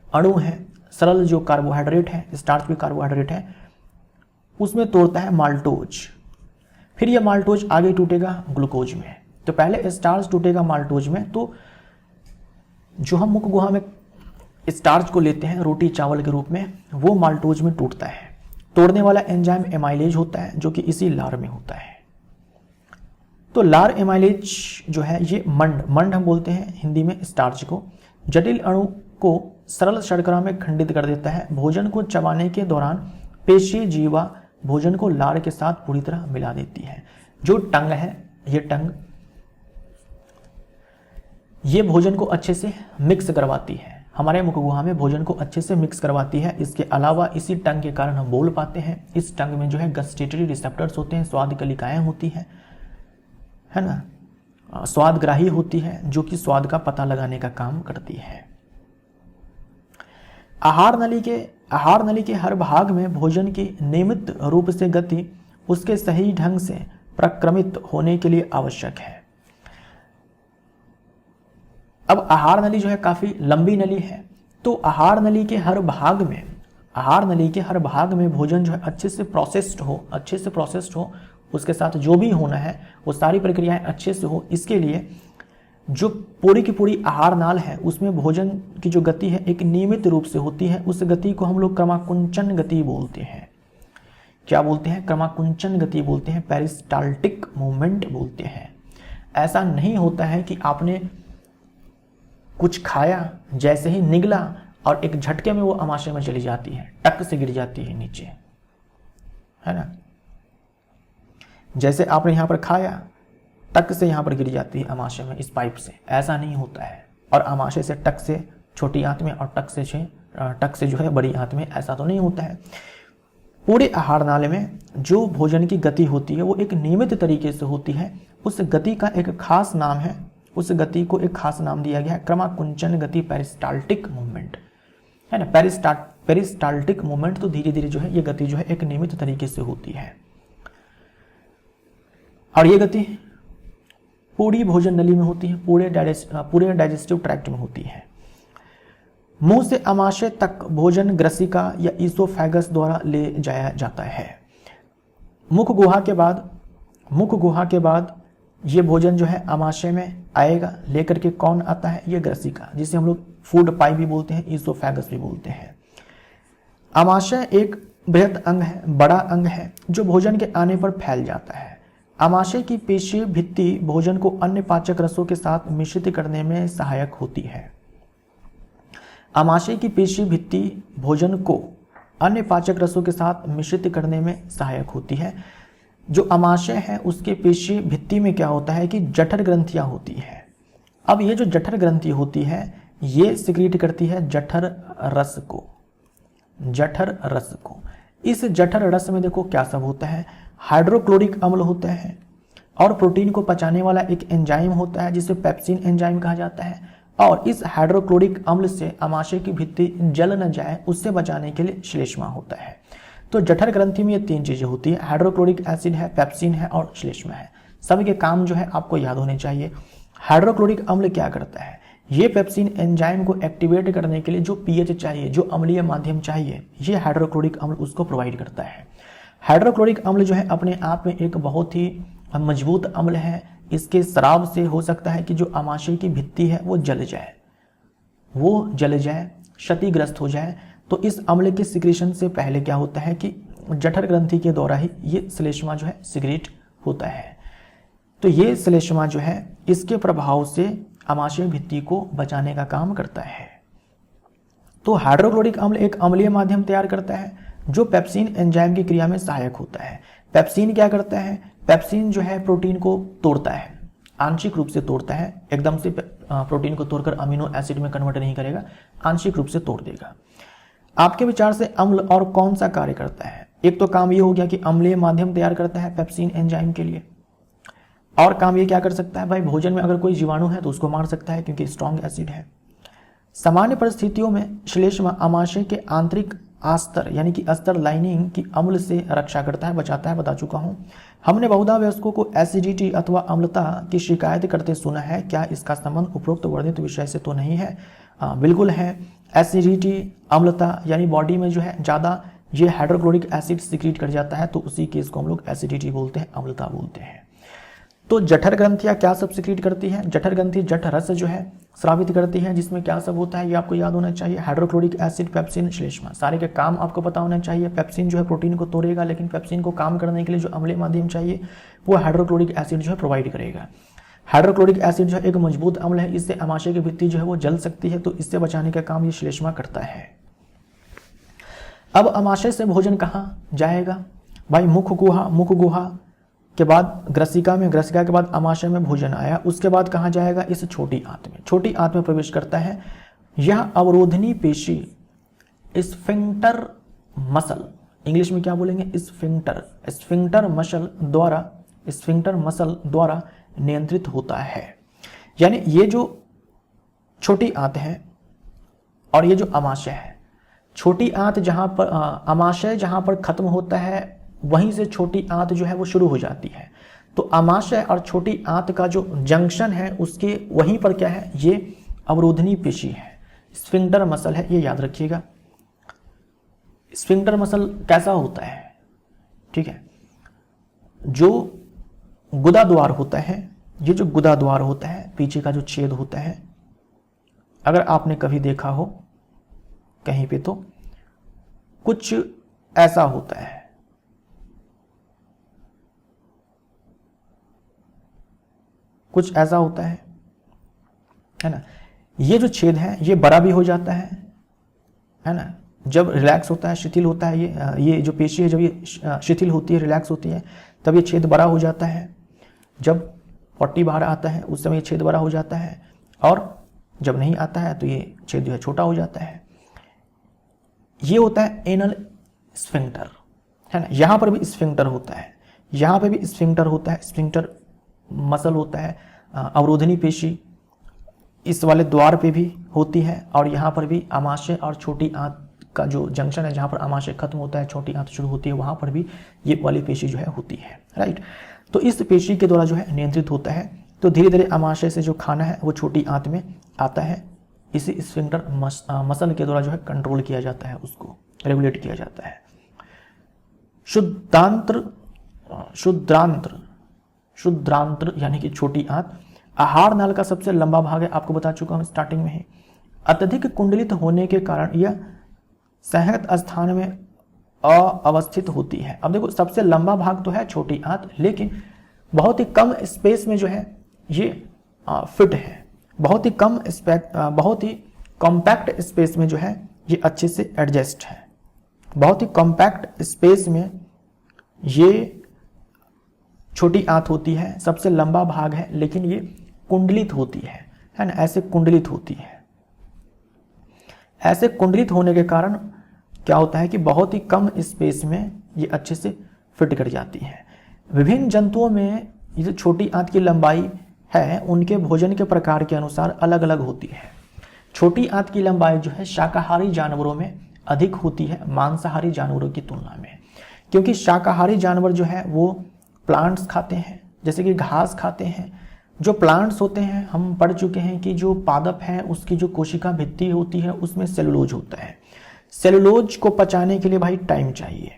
अणु है, सरल जो कार्बोहाइड्रेट है, स्टार्च भी कार्बोहाइड्रेट है, उसमें तोड़ता है माल्टोज। फिर ये माल्टोज आगे टूटेगा ग्लूकोज में। तो पहले स्टार्च टूटेगा माल्टोज में, तो जो हम मुख गुहा में स्टार्च को लेते हैं रोटी चावल के रूप में, वो माल्टोज में टूटता है। तोड़ने वाला एंजाइम एमाइलेज होता है, जो कि इसी लार में होता है। तो लार एमाइलेज जो है ये मंड हम बोलते हैं हिंदी में स्टार्च को, जटिल अणु को सरल शर्करा में खंडित कर देता है। भोजन को चबाने के दौरान पेशी जीवा भोजन को लार के साथ पूरी तरह मिला देती है। जो टंग है, ये टंग, ये भोजन को अच्छे से मिक्स करवाती है, हमारे मुख गुहा में भोजन को अच्छे से मिक्स करवाती है। इसके अलावा इसी टंग के कारण हम बोल पाते हैं। इस टंग में जो है गस्टेटरी रिसेप्टर्स होते हैं, स्वाद कलिकाएं होती हैं, है ना, स्वादग्राही होती है, जो कि स्वाद का पता लगाने का काम करती है। आहार नली के हर भाग में भोजन की नियमित रूप से गति उसके सही ढंग से प्रक्रमित होने के लिए आवश्यक है। अब आहार नली जो है काफी लंबी नली है, तो आहार नली के हर भाग में भोजन जो है अच्छे से प्रोसेस्ड हो, उसके साथ जो भी होना है वो सारी प्रक्रियाएं अच्छे से हो। इसके लिए जो पूरी की पूरी आहार नाल है उसमें भोजन की जो गति है एक नियमित रूप से होती है। उस गति को हम लोग क्रमाकुंचन गति बोलते हैं। क्या बोलते हैं? क्रमाकुंचन गति बोलते हैं, पेरिस्टाल्टिक मूवमेंट बोलते हैं। ऐसा नहीं होता है कि आपने कुछ खाया, जैसे ही निगला और एक झटके में वो अमाशय में चली जाती है, टक से गिर जाती है नीचे, है ना। जैसे आपने यहाँ पर खाया, टक से यहाँ पर गिर जाती है अमाशय में इस पाइप से, ऐसा नहीं होता है। और अमाशय से टक से छोटी आंत में और टक से जो है बड़ी आंत में, ऐसा तो नहीं होता है। पूरे आहार नाले में जो भोजन की गति होती है वो एक नियमित तरीके से होती है। उस गति का एक खास नाम है, उस गति को एक खास नाम दिया गया है, क्रमाकुंचन गति, पेरिस्टाल्टिक मूवमेंट, है ना। पेरिस्टाल्टिक मूवमेंट, तो धीरे धीरे जो है ये गति जो है एक नियमित तरीके से होती है। और ये गति पूरी भोजन नली में होती है, पूरे डाइजेस्टिव ट्रैक्ट में होती है। मुंह से अमाशय तक भोजन ग्रसिका या ईसोफेगस द्वारा ले जाया जाता है। मुख गुहा के बाद ये भोजन जो है अमाशय में आएगा। लेकर के कौन आता है? ये ग्रसिका, जिसे हम लोग फूड पाइप भी बोलते हैं, ईसोफेगस भी बोलते हैं। अमाशय एक बृहत अंग है, बड़ा अंग है, जो भोजन के आने पर फैल जाता है। अमाशय की पेशीय भित्ति भोजन को अन्य पाचक रसों के साथ मिश्रित करने में सहायक होती है। आमाशय की पेशी भित्ति भोजन को अन्य पाचक रसों के साथ मिश्रित करने में सहायक होती है। जो आमाशय है उसके पेशी भित्ति में क्या होता है कि जठर ग्रंथियां होती है। अब ये जो जठर ग्रंथि होती है ये सिक्रीट करती है जठर रस को। जठर रस को, इस जठर रस में देखो क्या सब होता है, हाइड्रोक्लोरिक अम्ल होता है और प्रोटीन को पचाने वाला एक एंजाइम होता है जिसे पेप्सिन एंजाइम कहा जाता है। और इस हाइड्रोक्लोरिक अम्ल से आमाशय की भित्ति जल न जाए उससे बचाने के लिए श्लेष्मा होता है। तो जठर ग्रंथि में ये तीन चीजें होती है, हाइड्रोक्लोरिक एसिड है, पेप्सिन है और श्लेष्मा है। सभी के काम जो है आपको याद होने चाहिए। हाइड्रोक्लोरिक अम्ल क्या करता है, ये पेप्सिन एंजाइम को एक्टिवेट करने के लिए जो पीएच चाहिए, जो अम्लीय माध्यम चाहिए, ये हाइड्रोक्लोरिक अम्ल उसको प्रोवाइड करता है। हाइड्रोक्लोरिक अम्ल जो है अपने आप में एक बहुत ही मजबूत अम्ल है। इसके स्राव से हो सकता है कि जो आमाशय की भित्ति है वो जल जाए, क्षतिग्रस्त हो जाए। तो इस अम्ल के सिक्रेशन से पहले क्या होता है कि जठर ग्रंथि के द्वारा ही ये श्लेष्मा जो है सिक्रेट होता है। तो ये श्लेष्मा जो है इसके प्रभाव से आमाशय भित्ति को बचाने का काम करता है। तो हाइड्रोक्लोरिक अम्ल एक अम्लीय माध्यम तैयार करता है जो पेप्सिन एंजाइम की क्रिया में सहायक होता है। पेप्सिन क्या करता है, पेप्सिन जो है प्रोटीन को तोड़ता है, आंशिक रूप से तोड़ता है, एकदम से प्रोटीन को तोड़कर अमीनो एसिड में कन्वर्ट नहीं करेगा, आंशिक रूप से तोड़ देगा। आपके विचार से अम्ल और कौन सा कार्य करता है? एक तो काम ये हो गया कि अम्लीय माध्यम तैयार करता है पेप्सिन एंजाइम के लिए, और काम ये क्या कर सकता है भाई, भोजन में अगर कोई जीवाणु है तो उसको मार सकता है क्योंकि स्ट्रॉन्ग एसिड है। सामान्य परिस्थितियों में श्लेष्मा आमाशय के आंतरिक आस्तर यानी कि अस्तर लाइनिंग की अम्ल से रक्षा करता है, बचाता है, बता चुका हूं। हमने बहुधा वयस्कों को एसिडिटी अथवा अम्लता की शिकायत करते सुना है। क्या इसका संबंध उपरोक्त वर्णित विषय से तो नहीं है? बिल्कुल है। एसिडिटी, अम्लता यानी बॉडी में जो है ज़्यादा ये हाइड्रोक्लोरिक एसिड सिक्रीट कर जाता है तो उसी केस को हम लोग एसिडिटी बोलते हैं, अम्लता बोलते हैं। तो जठर ग्रंथियां क्या सब सिक्रीट करती है? जठर ग्रंथि जठर रस जो है स्रावित करती है, जिसमें क्या सब होता है ये आपको याद होना चाहिए। हाइड्रोक्लोरिक एसिड, पेप्सिन, श्लेष्मा, सारे के काम आपको पता होना चाहिए। पेप्सिन जो है प्रोटीन को तोड़ेगा, लेकिन पेप्सिन को काम करने के लिए जो अम्लीय माध्यम चाहिए वो हाइड्रोक्लोरिक एसिड जो है प्रोवाइड करेगा। हाइड्रोक्लोरिक एसिड जो है एक मजबूत अम्ल है, इससे आमाशय की भित्ति जो है वो जल सकती है, तो इससे बचाने का काम ये श्लेष्मा करता है। अब आमाशय से भोजन कहाँ जाएगा भाई? मुख गुहा के बाद ग्रसिका में, ग्रसिका के बाद आमाशय में भोजन आया, उसके बाद कहाँ जाएगा? इस छोटी आंत में। छोटी आंत में प्रवेश करता है। यह अवरोधनी पेशी स्फिंक्टर मसल, इंग्लिश में क्या बोलेंगे? स्फिंक्टर मसल द्वारा नियंत्रित होता है। यानी ये जो छोटी आंत है और ये जो आमाशय है, छोटी आंत जहां पर आमाशय जहां पर खत्म होता है वहीं से छोटी आंत जो है वो शुरू हो जाती है। तो आमाशय और छोटी आंत का जो जंक्शन है उसके वहीं पर क्या है? ये अवरोधनी पेशी है, स्फिंक्टर मसल है, ये याद रखिएगा। स्फिंक्टर मसल कैसा होता है? ठीक है, जो गुदा द्वार होता है, ये जो गुदा द्वार होता है, पीछे का जो छेद होता है, अगर आपने कभी देखा हो कहीं पे तो कुछ ऐसा होता है। कुछ ऐसा होता है ना। ये जो छेद है ये बड़ा भी हो जाता है ना। जब रिलैक्स होता है, शिथिल होता है, ये जो पेशी है जब ये शिथिल होती है, रिलैक्स होती है, तब ये छेद बड़ा हो जाता है। जब 40 बाहर आता है उस समय ये छेद बड़ा हो जाता है, और जब नहीं आता है तो ये छेद जो है छोटा हो जाता है। ये होता है एनल स्फिंक्टर, है ना। यहाँ पर भी स्फिंक्टर होता है, यहाँ पे भी स्फिंक्टर होता है, स्फिंक्टर मसल होता है। अवरोधनी पेशी इस वाले द्वार पे भी होती है, और यहाँ पर भी आमाशय और छोटी आंत का जो जंक्शन है, जहाँ पर आमाशय खत्म होता है छोटी आंत शुरू होती है, वहाँ पर भी ये वाली पेशी जो है होती है, राइट। तो इस पेशी के द्वारा जो है नियंत्रित होता है। तो धीरे धीरे आमाशय से जो खाना है वो छोटी आंत में आता है, इसी स्फिंक्टर मसल के द्वारा जो है कंट्रोल किया जाता है, उसको रेगुलेट किया जाता है। शुद्रांत्र यानी कि छोटी आंत आहार नाल का सबसे लंबा भाग है, आपको बता चुका हूं स्टार्टिंग में ही। अत्यधिक कुंडलित होने के कारण यह संहत स्थान में अवस्थित होती है। अब देखो सबसे लंबा भाग तो है छोटी आंत, लेकिन बहुत ही कम स्पेस में जो है ये फिट है, बहुत ही कॉम्पैक्ट स्पेस में जो है ये अच्छे से एडजस्ट है। बहुत ही कॉम्पैक्ट स्पेस में ये छोटी आंत होती है, सबसे लंबा भाग है, लेकिन ये कुंडलित होती है ना, ऐसे कुंडलित होती है। ऐसे कुंडलित होने के कारण क्या होता है कि बहुत ही कम स्पेस में ये अच्छे से फिट कर जाती है। विभिन्न जंतुओं में ये जो छोटी आंत की लंबाई है उनके भोजन के प्रकार के अनुसार अलग अलग होती है। छोटी आंत की लंबाई जो है शाकाहारी जानवरों में अधिक होती है मांसाहारी जानवरों की तुलना में, क्योंकि शाकाहारी जानवर जो है वो प्लांट्स खाते हैं, जैसे कि घास खाते हैं। जो प्लांट्स होते हैं, हम पढ़ चुके हैं कि जो पादप है उसकी जो कोशिका भित्ति होती है उसमें सेलुलोज होता है। सेलुलोज को पचाने के लिए भाई टाइम चाहिए,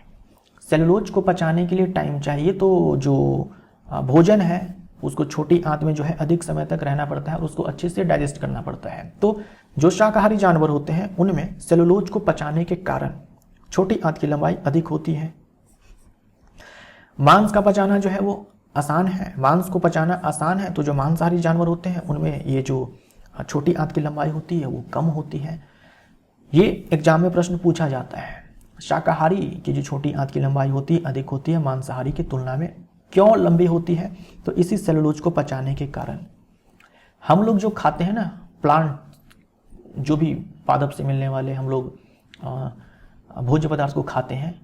सेलुलोज को पचाने के लिए टाइम चाहिए, तो जो भोजन है उसको छोटी आंत में जो है अधिक समय तक रहना पड़ता है और उसको अच्छे से डाइजेस्ट करना पड़ता है। तो जो शाकाहारी जानवर होते हैं उनमें सेलुलोज को पचाने के कारण छोटी आंत की लंबाई अधिक होती है। मांस का पचाना जो है वो आसान है, मांस को पचाना आसान है, तो जो मांसाहारी जानवर होते हैं उनमें ये जो छोटी आंत की लंबाई होती है वो कम होती है। ये एग्जाम में प्रश्न पूछा जाता है, शाकाहारी की जो छोटी आंत की लंबाई होती है अधिक होती है मांसाहारी की तुलना में, क्यों लंबी होती है? तो इसी सेलुलोज को पचाने के कारण। हम लोग जो खाते हैं ना प्लांट, जो भी पादप से मिलने वाले हम लोग भोज्य पदार्थ को खाते हैं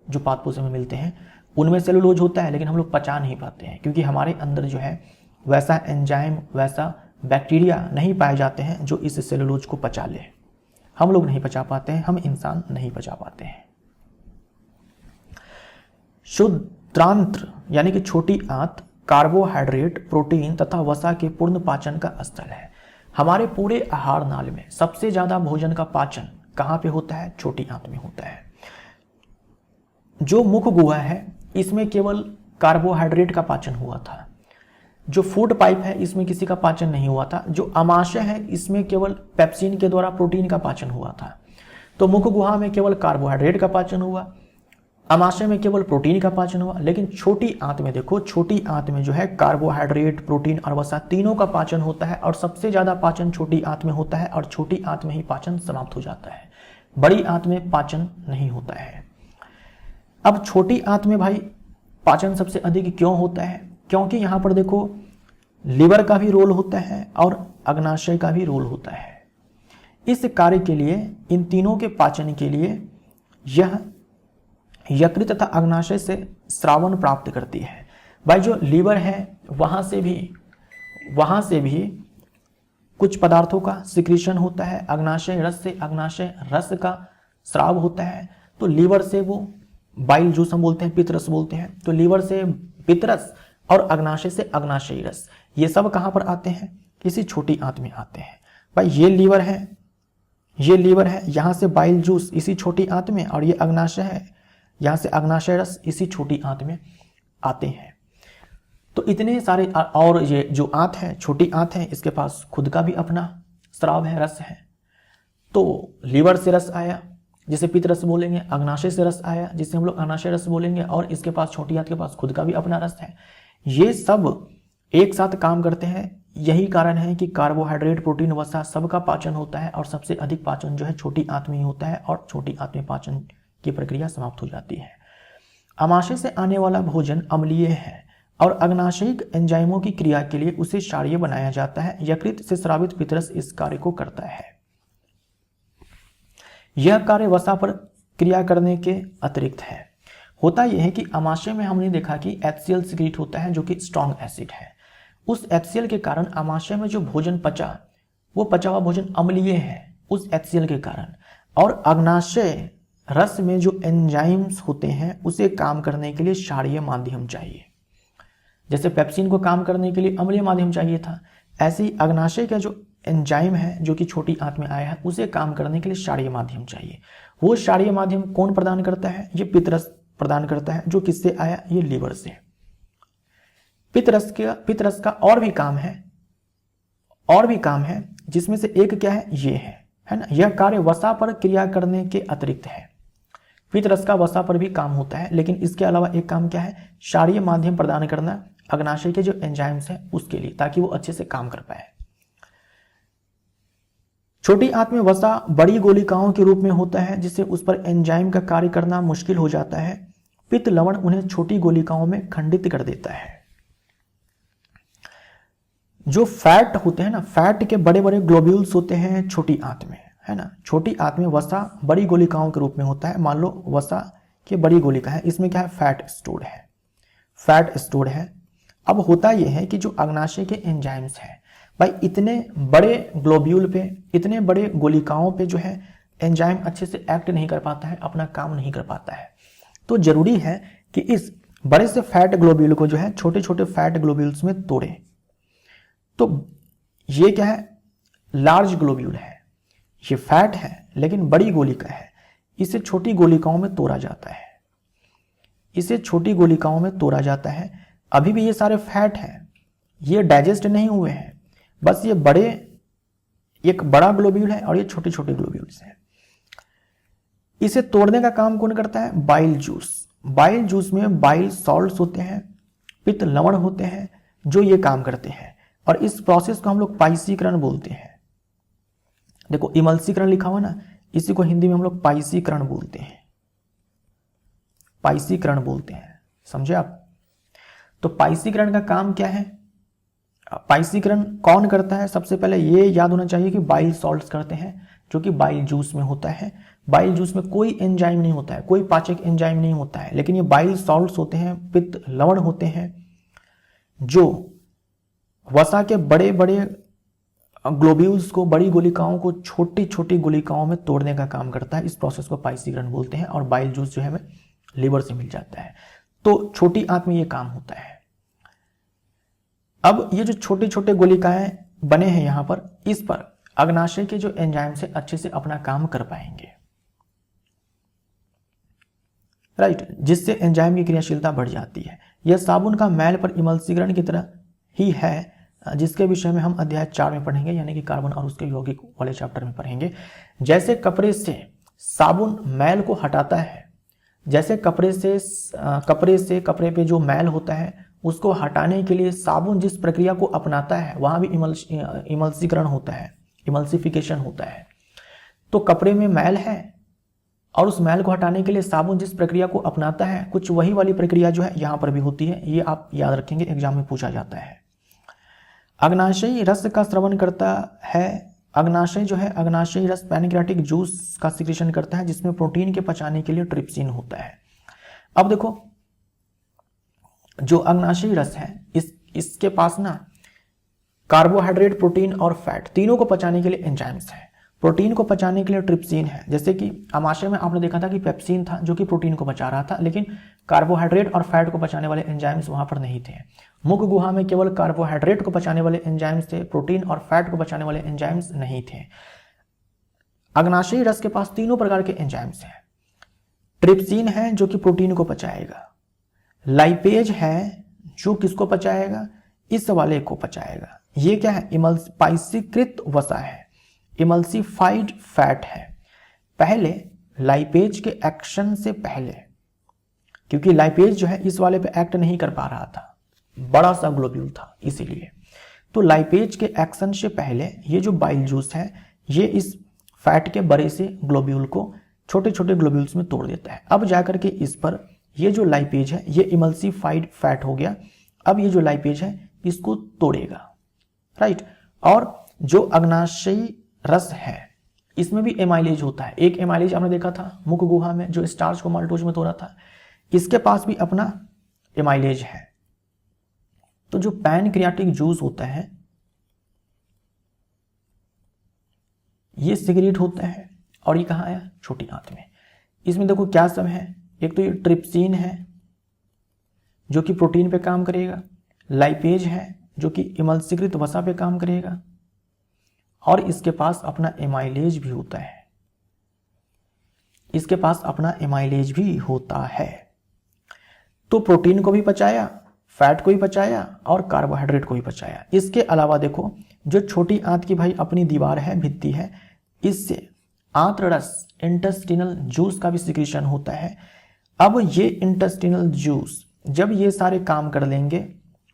जो पाद पोषण में मिलते हैं, उनमें सेलुलोज होता है, लेकिन हम लोग पचा नहीं पाते हैं क्योंकि हमारे अंदर जो है वैसा एंजाइम, वैसा बैक्टीरिया नहीं पाए जाते हैं जो इस सेलुलोज को पचा ले। हम लोग नहीं पचा पाते हैं, हम इंसान नहीं पचा पाते हैं। शुद्धांत्र यानी कि छोटी आंत कार्बोहाइड्रेट, प्रोटीन तथा वसा के पूर्ण पाचन का स्थल है। हमारे पूरे आहार नाल में सबसे ज्यादा भोजन का पाचन कहाँ पे होता है? छोटी आंत में होता है। जो मुख गुहा है इसमें केवल कार्बोहाइड्रेट का पाचन हुआ था। जो फूड पाइप है इसमें किसी का पाचन नहीं हुआ था। जो अमाशय है इसमें केवल पेप्सिन के द्वारा प्रोटीन का पाचन हुआ था। तो मुख गुहा में केवल कार्बोहाइड्रेट का पाचन हुआ, अमाशय में केवल प्रोटीन का पाचन हुआ। लेकिन छोटी आंत में देखो, छोटी आंत में जो है कार्बोहाइड्रेट, प्रोटीन और वसा तीनों का पाचन होता है और सबसे ज्यादा पाचन छोटी आंत में होता है और छोटी आंत में ही पाचन समाप्त हो जाता है। बड़ी आंत में पाचन नहीं होता है। अब छोटी आंत में भाई पाचन सबसे अधिक क्यों होता है? क्योंकि यहां पर देखो लिवर का भी रोल होता है और अग्नाशय का भी रोल होता है। इस कार्य के लिए, इन तीनों के पाचन के लिए यह यकृत तथा अग्नाशय से स्रावन प्राप्त करती है। भाई जो लीवर है वहां से भी कुछ पदार्थों का सिक्रीशन होता है। अग्नाशय रस से अग्नाशय रस का स्राव होता है। तो लीवर से वो बाइल जूस हम बोलते हैं, पित्तरस बोलते हैं, तो लीवर से पित्तरस और अग्नाशय से अग्नाशयी रस, ये सब कहां पर आते हैं? किसी छोटी आंत में आते हैं। भाई ये लीवर है, यहां से बाइल जूस इसी छोटी आंत में, और ये अग्नाशय है, यहां से अग्नाशय रस इसी छोटी आंत में आते हैं। तो इतने सारे, और ये जो आंत है, छोटी आंत है, इसके पास खुद का भी अपना स्राव है, रस है। तो लीवर से रस आया जिसे पित्त रस बोलेंगे, अग्नाशय से रस आया जिसे हम लोग अग्नाशय रस बोलेंगे, और इसके पास छोटी आंत के पास खुद का भी अपना रस है। ये सब एक साथ काम करते हैं। यही कारण है कि कार्बोहाइड्रेट, प्रोटीन, वसा सबका पाचन होता है और सबसे अधिक पाचन जो है छोटी आंत में ही होता है और छोटी आंत में पाचन की प्रक्रिया समाप्त हो जाती है। अमाशय से आने वाला भोजन अम्लीय है और अग्नाशयिक एंजाइमों की क्रिया के लिए उसे क्षारीय बनाया जाता है। यकृत से स्रावित पित्तरस इस कार्य को करता है। यह कार्य वसा पर क्रिया करने के अतिरिक्त है। होता यह है कि अमाशय में हमने देखा कि HCl सिक्रीट होता है जो कि स्ट्रॉन्ग एसिड है। उस HCl के कारण अमाशय में जो भोजन पचा, वो पचा हुआ भोजन अम्लीय है उस HCl के कारण। और अग्नाशय रस में जो एंजाइम्स होते हैं उसे काम करने के लिए क्षारीय माध्यम चाहिए। जैसे पेप्सिन को काम करने के लिए अम्लीय माध्यम चाहिए था, ऐसे ही अग्नाशय का जो एंजाइम है जो कि छोटी आंत में आया है उसे काम करने के लिए क्षारीय माध्यम चाहिए। वो क्षारीय माध्यम कौन प्रदान करता है? ये पित्तरस प्रदान करता है, जो किससे आया? ये लीवर से। पित्तरस का और भी काम है जिसमें से एक क्या है? ये है ना। यह कार्य वसा पर क्रिया करने के अतिरिक्त है। पित्तरस का वसा पर भी काम होता है, लेकिन इसके अलावा एक काम क्या है? क्षारीय माध्यम प्रदान करना अग्नाशय के जो एंजाइम्स है उसके लिए, ताकि वो अच्छे से काम कर पाए। छोटी आंत में वसा बड़ी गोलिकाओं के रूप में होता है जिससे उस पर एंजाइम का कार्य करना मुश्किल हो जाता है। पित्त लवण उन्हें छोटी गोलिकाओं में खंडित कर देता है। जो फैट होते हैं ना, फैट के बड़े बड़े ग्लोब्यूल्स होते हैं छोटी आंत में, है ना। छोटी आंत में वसा बड़ी गोलिकाओं के रूप में होता है। मान लो वसा की बड़ी गोलिका है, इसमें क्या है, फैट स्टोर्ड है, फैट स्टोर्ड है। अब होता यह है कि जो अग्नाशय के एंजाइम्स हैं भाई, इतने बड़े ग्लोब्यूल पे, इतने बड़े गोलिकाओं पे जो है एंजाइम अच्छे से एक्ट नहीं कर पाता है, अपना काम नहीं कर पाता है। तो जरूरी है कि इस बड़े से फैट ग्लोब्यूल को जो है छोटे छोटे फैट ग्लोब्यूल्स में तोड़े। तो ये क्या है, लार्ज ग्लोब्यूल है, ये फैट है लेकिन बड़ी गोलिका है, इसे छोटी गोलिकाओं में तोड़ा जाता है, इसे छोटी गोलिकाओं में तोड़ा जाता है। अभी भी ये सारे फैट हैं, ये डाइजेस्ट नहीं हुए हैं, बस ये बड़े, एक बड़ा ग्लोब्यूल है और ये छोटे छोटे ग्लोब्यूल्स हैं। इसे तोड़ने का काम कौन करता है, बाइल जूस। बाइल जूस में बाइल सॉल्ट्स होते हैं, पित्त लवण होते हैं जो ये काम करते हैं, और इस प्रोसेस को हम लोग पाइसीकरण बोलते हैं। देखो इमल्सीकरण लिखा हुआ ना, इसी को हिंदी में हम लोग पाइसीकरण बोलते हैं, पाइसीकरण बोलते हैं, समझे आप। तो पाइसीकरण का काम क्या है, पाइसीकरण कौन करता है, सबसे पहले ये याद होना चाहिए कि बाइल सॉल्ट्स करते हैं जो कि बाइल जूस में होता है। बाइल जूस में कोई एंजाइम नहीं होता है, कोई पाचक एंजाइम नहीं होता है, लेकिन ये बाइल सॉल्ट्स होते हैं, पित्त लवण होते हैं जो वसा के बड़े बड़े ग्लोब्यूल्स को, बड़ी गोलिकाओं को छोटी छोटी गोलिकाओं में तोड़ने का काम करता है। इस प्रोसेस को पाइसीकरण बोलते हैं, और बाइल जूस जो है हमें लीवर से मिल जाता है। तो छोटी आंत में ये काम होता है। अब ये जो छोटे छोटे गोलिकाएं बने हैं यहां पर, इस पर अग्नाशय के जो एंजाइम से अच्छे से अपना काम कर पाएंगे, राइट, जिससे एंजाइम की क्रियाशीलता बढ़ जाती है। यह साबुन का मैल पर इमल्सीकरण की तरह ही है, जिसके विषय में हम अध्याय 4 में पढ़ेंगे, यानी कि कार्बन और उसके यौगिक वाले चैप्टर में पढ़ेंगे। जैसे कपड़े से साबुन मैल को हटाता है, जैसे कपड़े पे जो मैल होता है उसको हटाने के लिए साबुन जिस प्रक्रिया को अपनाता है, वहां भी इमल्सीकरण होता है, इमल्सिफिकेशन होता है। तो कपड़े में मैल है और उस मैल को हटाने के लिए साबुन जिस प्रक्रिया को अपनाता है, कुछ वही वाली प्रक्रिया जो है यहां पर भी होती है। ये आप याद रखेंगे, एग्जाम में पूछा जाता है। अग्नाशयी रस का स्रवण करता है। अग्नाशय जो है, अग्नाशयी रस पैनक्रियाटिक जूस का सिक्रेशन करता है, जिसमें प्रोटीन के पचाने के लिए ट्रिप्सिन होता है। अब देखो जो अग्नाशयी रस है, इसके पास ना कार्बोहाइड्रेट, प्रोटीन और फैट तीनों को पचाने के लिए एंजाइम्स है। प्रोटीन को पचाने के लिए ट्रिप्सिन है, जैसे कि आमाशय में आपने देखा था कि पेप्सिन था जो कि प्रोटीन को पचा रहा था, लेकिन कार्बोहाइड्रेट और फैट को पचाने वाले एंजाइम्स वहां पर नहीं थे। मुख गुहा में केवल कार्बोहाइड्रेट को पचाने वाले एंजाइम्स थे, प्रोटीन और फैट को पचाने वाले एंजाइम्स नहीं थे। अग्नाशयी रस के पास तीनों प्रकार के एंजाइम्स हैं। ट्रिप्सिन है जो कि प्रोटीन को पचाएगा, लाइपेज है जो किसको पचाएगा, इस वाले को पचाएगा। ये क्या है, पाइसीकृत वसा है, इमल्सिफाइड फैट है। पहले लाइपेज के एक्शन से पहले, क्योंकि लाइपेज जो है इस वाले पे एक्ट नहीं कर पा रहा था, बड़ा सा ग्लोब्यूल था इसीलिए, तो लाइपेज के एक्शन से पहले ये जो बाइल जूस है ये इस फैट के बड़े से ग्लोब्यूल को छोटे छोटे ग्लोब्यूल्स में तोड़ देता है। अब जाकर के इस पर ये जो लाइपेज है ये इमल्सिफाइड फैट हो गया। अब ये जो लाइपेज है इसको तोड़ेगा, राइट। और जो अग्नाशयी रस है इसमें भी एमाइलेज होता है। एक एमाइलेज आपने देखा था मुख गुहा में जो स्टार्च को माल्टोज में तोड़ा था, इसके पास भी अपना एमाइलेज है। तो जो पैनक्रियाटिक जूस होता है ये सिक्रेट होता है, और ये कहाँ है, छोटी आंत में। इसमें देखो क्या सब है, एक तो ये ट्रिप्सिन है जो कि प्रोटीन पे काम करेगा, लाइपेज है जो कि इमल्सीकृत वसा पे काम करेगा, और इसके पास अपना एमाइलेज भी होता है, इसके पास अपना एमाइलेज भी होता है। तो प्रोटीन को भी पचाया, फैट को भी पचाया और कार्बोहाइड्रेट को भी पचाया। इसके अलावा देखो जो छोटी आंत की भाई अपनी दीवार है, भित्ति है, इससे आंत्र रस, इंटेस्टिनल जूस का भी सिक्रीशन होता है। अब ये इंटेस्टिनल जूस जब ये सारे काम कर लेंगे,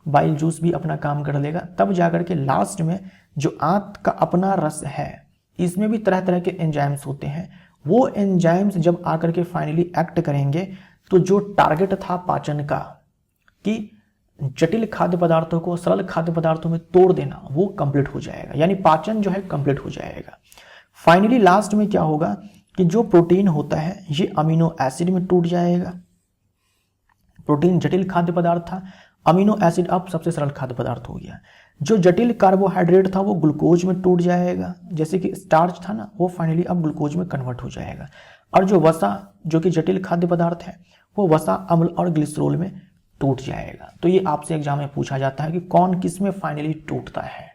बाइल जूस भी अपना काम कर लेगा, तब जाकर के लास्ट में जो आंत का अपना रस है इसमें भी तरह तरह के एंजाइम्स होते हैं। वो एंजाइम्स जब आकर के फाइनली एक्ट करेंगे तो जो टारगेट था पाचन का कि जटिल खाद्य पदार्थों को सरल खाद्य पदार्थों में तोड़ देना, वो कंप्लीट हो जाएगा, यानी पाचन जो है कंप्लीट हो जाएगा। फाइनली लास्ट में क्या होगा कि जो प्रोटीन होता है ये अमीनो एसिड में टूट जाएगा। प्रोटीन जटिल खाद्य पदार्थ था, अमीनो एसिड अब सबसे सरल खाद्य पदार्थ हो गया। जो जटिल कार्बोहाइड्रेट था वो ग्लूकोज में टूट जाएगा, जैसे कि स्टार्च था ना, वो फाइनली अब ग्लूकोज में कन्वर्ट हो जाएगा। और जो वसा जो कि जटिल खाद्य पदार्थ है वो वसा अम्ल और ग्लिसरॉल में टूट जाएगा। तो ये आपसे एग्जाम में पूछा जाता है कि कौन किस में फाइनली टूटता है।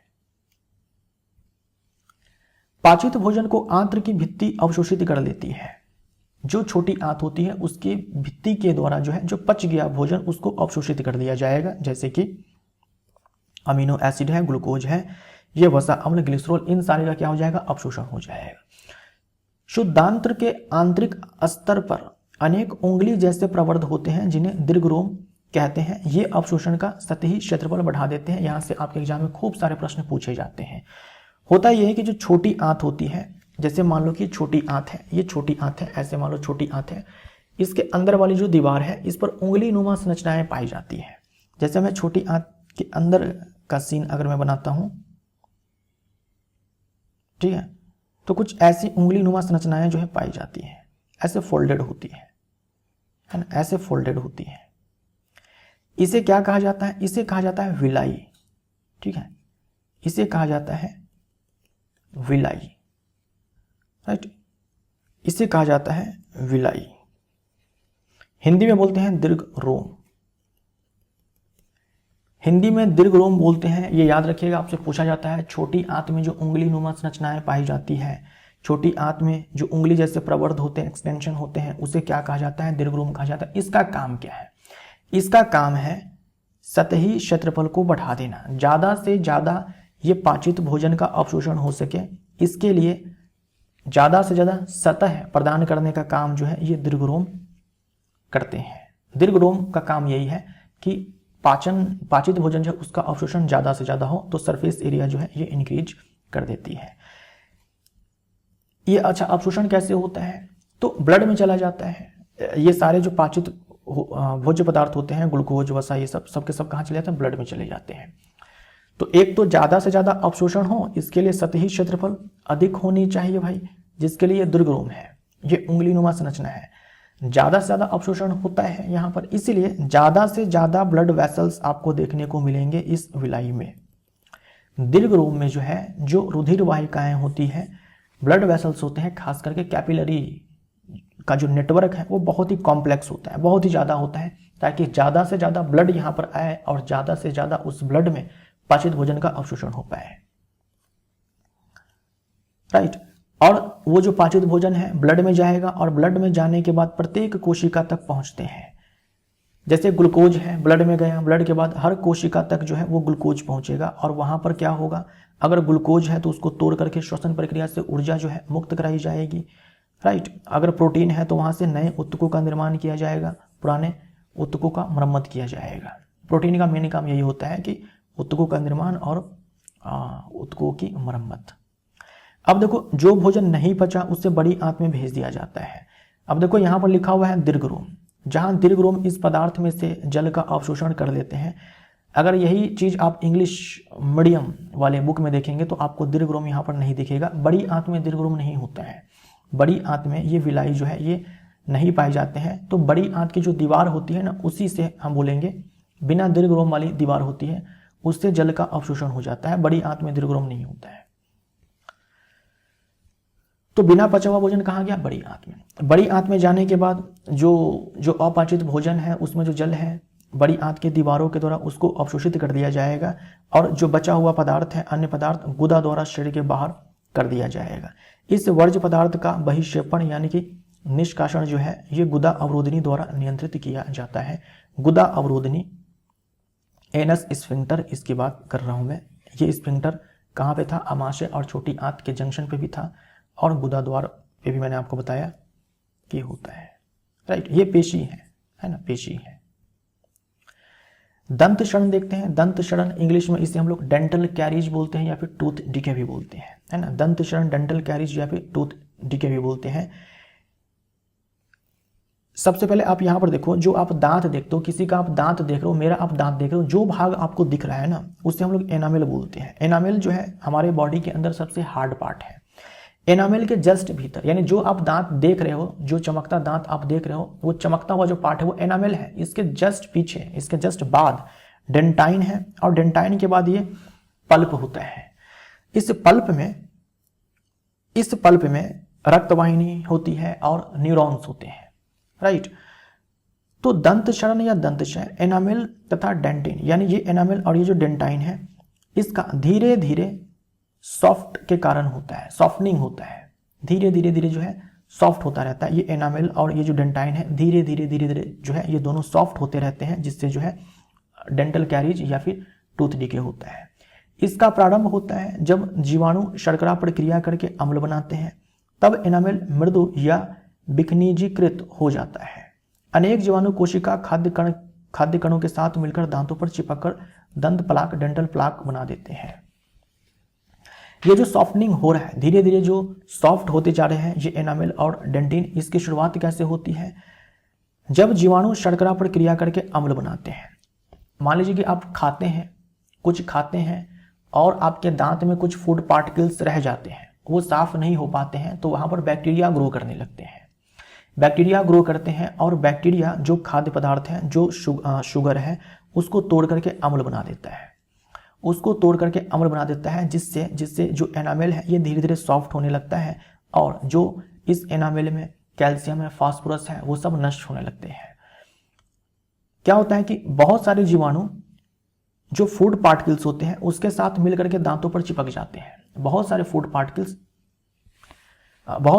पाचित भोजन को आंत्र की भित्ति अवशोषित कर लेती है। जो छोटी आंत होती है उसकी भित्ति के द्वारा जो है जो पच गया भोजन उसको अवशोषित कर दिया जाएगा, जैसे कि अमीनो एसिड है, ग्लूकोज है, ये वसा अम्ल, ग्लिसरॉल, इन सारे का क्या हो जाएगा, अवशोषण हो जाएगा। शुद्धांत्र के आंतरिक स्तर पर अनेक उंगली जैसे प्रवर्ध होते हैं जिन्हें दीर्घरोम कहते हैं। ये अवशोषण का सतही क्षेत्रफल बढ़ा देते हैं। यहां से आपके एग्जाम में खूब सारे प्रश्न पूछे जाते हैं। होता यह है कि जो छोटी आंत होती है, जैसे मान लो कि छोटी आंत है, ये छोटी आंत है, ऐसे मान लो छोटी आंत है, इसके अंदर वाली जो दीवार है इस पर उंगली नुमा संरचनाएं पाई जाती है। जैसे मैं छोटी आंत के अंदर का सीन अगर मैं बनाता हूं, ठीक है, तो कुछ ऐसी उंगली नुमा संरचनाएं जो है पाई जाती हैं, ऐसे फोल्डेड होती है ना, ऐसे फोल्डेड होती है। इसे क्या कहा जाता है, इसे कहा जाता है विलाई, ठीक है, इसे कहा जाता है विलाई, राइट, इसे कहा जाता है विलाई। हिंदी में बोलते हैं दीर्घ रोम, हिंदी में दीर्घ रोम बोलते हैं। ये याद रखिएगा, आपसे पूछा जाता है छोटी आंत में जो उंगली नुमा संरचनाएं पाई जाती है, छोटी आंत में जो उंगली जैसे प्रवर्ध होते हैं, एक्सटेंशन होते हैं, उसे क्या कहा जाता है, दीर्घ रोम कहा जाता है। इसका काम क्या है, इसका काम है सतही क्षेत्रफल को बढ़ा देना, ज्यादा से ज्यादा ये पाचित भोजन का अवशोषण हो सके, इसके लिए ज्यादा से ज्यादा सतह प्रदान करने का काम जो है ये दीर्घ रोम करते हैं। दीर्घ रोम का काम यही है कि पाचित भोजन जो है उसका अवशोषण ज्यादा से ज्यादा हो, तो सरफेस एरिया जो है ये इंक्रीज कर देती है। ये अच्छा अवशोषण कैसे होता है, तो ब्लड में चला जाता है। ये सारे जो पाचित भोज्य पदार्थ होते हैं, ग्लूकोज, वसा, ये सब के सब कहाँ चले जाते हैं, ब्लड में चले जाते हैं। तो एक तो ज्यादा से ज्यादा अवशोषण हो, इसके लिए सतही क्षेत्रफल अधिक होनी चाहिए भाई, जिसके लिए दीर्घ रोम है, ये उंगली नुमा संरचना है। ज्यादा से ज्यादा अवशोषण होता है यहाँ पर, इसलिए ज्यादा से ज्यादा ब्लड वेसल्स आपको देखने को मिलेंगे इस विलाई में। दीर्घ रोम में जो है जो रुधिर वाहिकाएं होती है, ब्लड वेसल्स होते हैं, खास करके कैपिलरी का जो नेटवर्क है वो बहुत ही कॉम्प्लेक्स होता है, बहुत ही ज्यादा होता है, ताकि ज्यादा से ज्यादा ब्लड यहाँ पर आए और ज्यादा से ज्यादा उस ब्लड में पाचित भोजन का अवशोषण हो पाए, राइट। और वो जो पाचित भोजन है ब्लड में जाएगा और ब्लड में जाने के बाद प्रत्येक कोशिका तक पहुंचते हैं। जैसे ग्लूकोज है, ब्लड में गया, ब्लड के बाद हर कोशिका तक जो है वो ग्लूकोज पहुंचेगा, और वहां पर क्या होगा, अगर ग्लूकोज है तो उसको तोड़ करके श्वसन प्रक्रिया से ऊर्जा जो है मुक्त कराई जाएगी, राइट। अगर प्रोटीन है तो वहां से नए ऊतकों का निर्माण किया जाएगा, पुराने ऊतकों का मरम्मत किया जाएगा। प्रोटीन का मेन काम यही होता है कि ऊतकों का निर्माण और ऊतकों की मरम्मत। अब देखो, जो भोजन नहीं पचा उससे बड़ी आंत में भेज दिया जाता है। अब देखो यहाँ पर लिखा हुआ है दीर्घ रोम, जहां दीर्घ रोम इस पदार्थ में से जल का अवशोषण कर लेते हैं। अगर यही चीज आप इंग्लिश मीडियम वाले बुक में देखेंगे तो आपको दीर्घ रोम यहाँ पर नहीं दिखेगा। बड़ी आंत में दीर्घ रोम नहीं होता है, बड़ी आंत में ये विलाई जो है ये नहीं पाए जाते हैं। तो बड़ी आंत की जो दीवार होती है ना, उसी से हम बोलेंगे, बिना दीर्घ रोम वाली दीवार होती है, उससे जल का अवशोषण हो जाता है। बड़ी आंत में दीर्घ रोम नहीं होता है। तो बिना पचा हुआ भोजन कहाँ गया, बड़ी आंत में। बड़ी आंत में जाने के बाद जो अपाचित भोजन है उसमें जो जल है बड़ी आंत के दीवारों के द्वारा उसको अवशोषित कर दिया जाएगा, और जो बचा हुआ पदार्थ है, अन्य पदार्थ, गुदा द्वारा शरीर के बाहर कर दिया जाएगा। इस वर्ज्य पदार्थ का बहिक्षेपण यानी कि निष्कासन जो है ये गुदा अवरोधनी द्वारा नियंत्रित किया जाता है। गुदा अवरोधनी, एनस स्फिंक्टर, इसकी बात कर रहा हूं मैं। ये स्फिंक्टर कहाँ पे था, आमाशय और छोटी आंत के जंक्शन पे भी था, और गुदा द्वार पे भी मैंने आपको बताया कि होता है, राइट। ये पेशी है ना, पेशी है। दंत क्षरण देखते हैं। दंत क्षरण इंग्लिश में इसे हम लोग डेंटल कैरीज बोलते हैं या फिर टूथ डिके भी बोलते हैं, है ना। दंत क्षरण, डेंटल कैरीज या फिर टूथ डिके भी बोलते हैं। सबसे पहले आप यहां पर देखो, जो आप दांत देखते हो, किसी का आप दांत देख रहे हो, मेरा आप दांत देख रहे हो, जो भाग आपको दिख रहा है ना, उसे हम लोग एनामेल बोलते हैं। एनामेल जो है हमारे बॉडी के अंदर सबसे हार्ड पार्ट है। एनामेल के जस्ट भीतर, यानी जो आप दांत देख रहे हो, जो चमकता दांत आप देख रहे हो, वो चमकता हुआ जो पार्ट है वो एनामेल है। इसके जस्ट पीछे, इसके जस्ट बाद डेंटाइन है, और डेंटाइन के बाद ये पल्प होता है। इस पल्प में रक्तवाहिनी होती है और न्यूरॉन्स होते हैं, राइट। तो दंत क्षरण या दंत क्षय, एनामेल तथा डेंटिन, यानी ये एनामेल और ये जो डेंटाइन है, इसका धीरे धीरे सॉफ्ट के कारण होता है, सॉफ्टनिंग होता है, धीरे धीरे जो है सॉफ्ट होता रहता है। ये एनामेल और ये जो डेंटाइन है धीरे धीरे जो है ये दोनों सॉफ्ट होते रहते हैं, जिससे जो है डेंटल कैरीज या फिर टूथ डिके होता है। इसका प्रारंभ होता है जब जीवाणु शर्करा प्रक्रिया करके अम्ल बनाते हैं, तब एनामेल मृदु या विखनिजीकृत हो जाता है। अनेक जीवाणु कोशिका खाद्य कणों के साथ मिलकर दांतों पर चिपककर दंत प्लाक, डेंटल प्लाक बना देते हैं। ये जो सॉफ्टनिंग हो रहा है, धीरे धीरे जो सॉफ्ट होते जा रहे हैं ये एनामेल और डेंटिन, इसकी शुरुआत कैसे होती है? जब जीवाणु शर्करा पर क्रिया करके अम्ल बनाते हैं। मान लीजिए कि आप कुछ खाते हैं और आपके दांत में कुछ फूड पार्टिकल्स रह जाते हैं, वो साफ नहीं हो पाते हैं, तो वहां पर बैक्टीरिया ग्रो करने लगते हैं। बैक्टीरिया ग्रो करते हैं और बैक्टीरिया जो खाद्य पदार्थ है, जो शुगर है, उसको तोड़ करके अम्ल बना देता है। जिससे जो एनामेल है ये धीरे धीरे सॉफ्ट होने लगता है, और जो इस एनामेल में कैल्शियम है, फास्फोरस है, वो सब नष्ट होने लगते हैं। क्या होता है कि बहुत सारे जीवाणु जो फूड पार्टिकल्स होते हैं उसके साथ मिलकर के दांतों पर चिपक जाते हैं। बहुत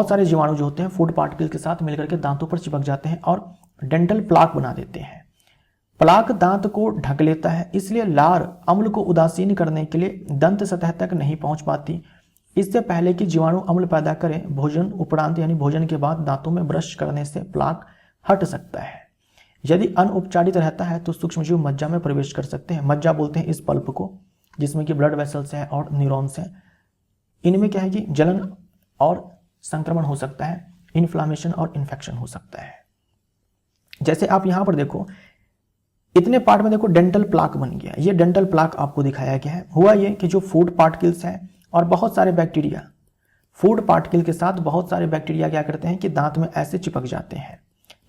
सारे जीवाणु जो होते हैं फूड पार्टिकल्स के साथ मिलकर के दांतों पर चिपक जाते हैं और डेंटल प्लाक बना देते हैं। प्लाक दांत को ढक लेता है, इसलिए लार अम्ल को उदासीन करने के लिए दंत सतह तक नहीं पहुंच पाती। इससे पहले कि जीवाणु अम्ल पैदा करें, भोजन उपरांत यानी भोजन के बाद दांतों में ब्रश करने से प्लाक हट सकता है। यदि अनउपचारित रहता है तो सूक्ष्मजीव मज्जा में प्रवेश कर सकते हैं। मज्जा बोलते हैं इस पल्प को, जिसमें कि ब्लड वेसल्स है और न्यूरॉन्स है। इनमें क्या है कि जलन और संक्रमण हो सकता है, इन्फ्लामेशन और इन्फेक्शन हो सकता है। जैसे आप यहां पर देखो, इतने पार्ट में देखो डेंटल प्लाक बन गया। ये डेंटल प्लाक आपको दिखाया गया है। हुआ ये कि जो फूड पार्टिकल्स हैं और बहुत सारे बैक्टीरिया, फूड पार्टिकल के साथ बहुत सारे बैक्टीरिया क्या करते हैं कि दांत में ऐसे चिपक जाते हैं,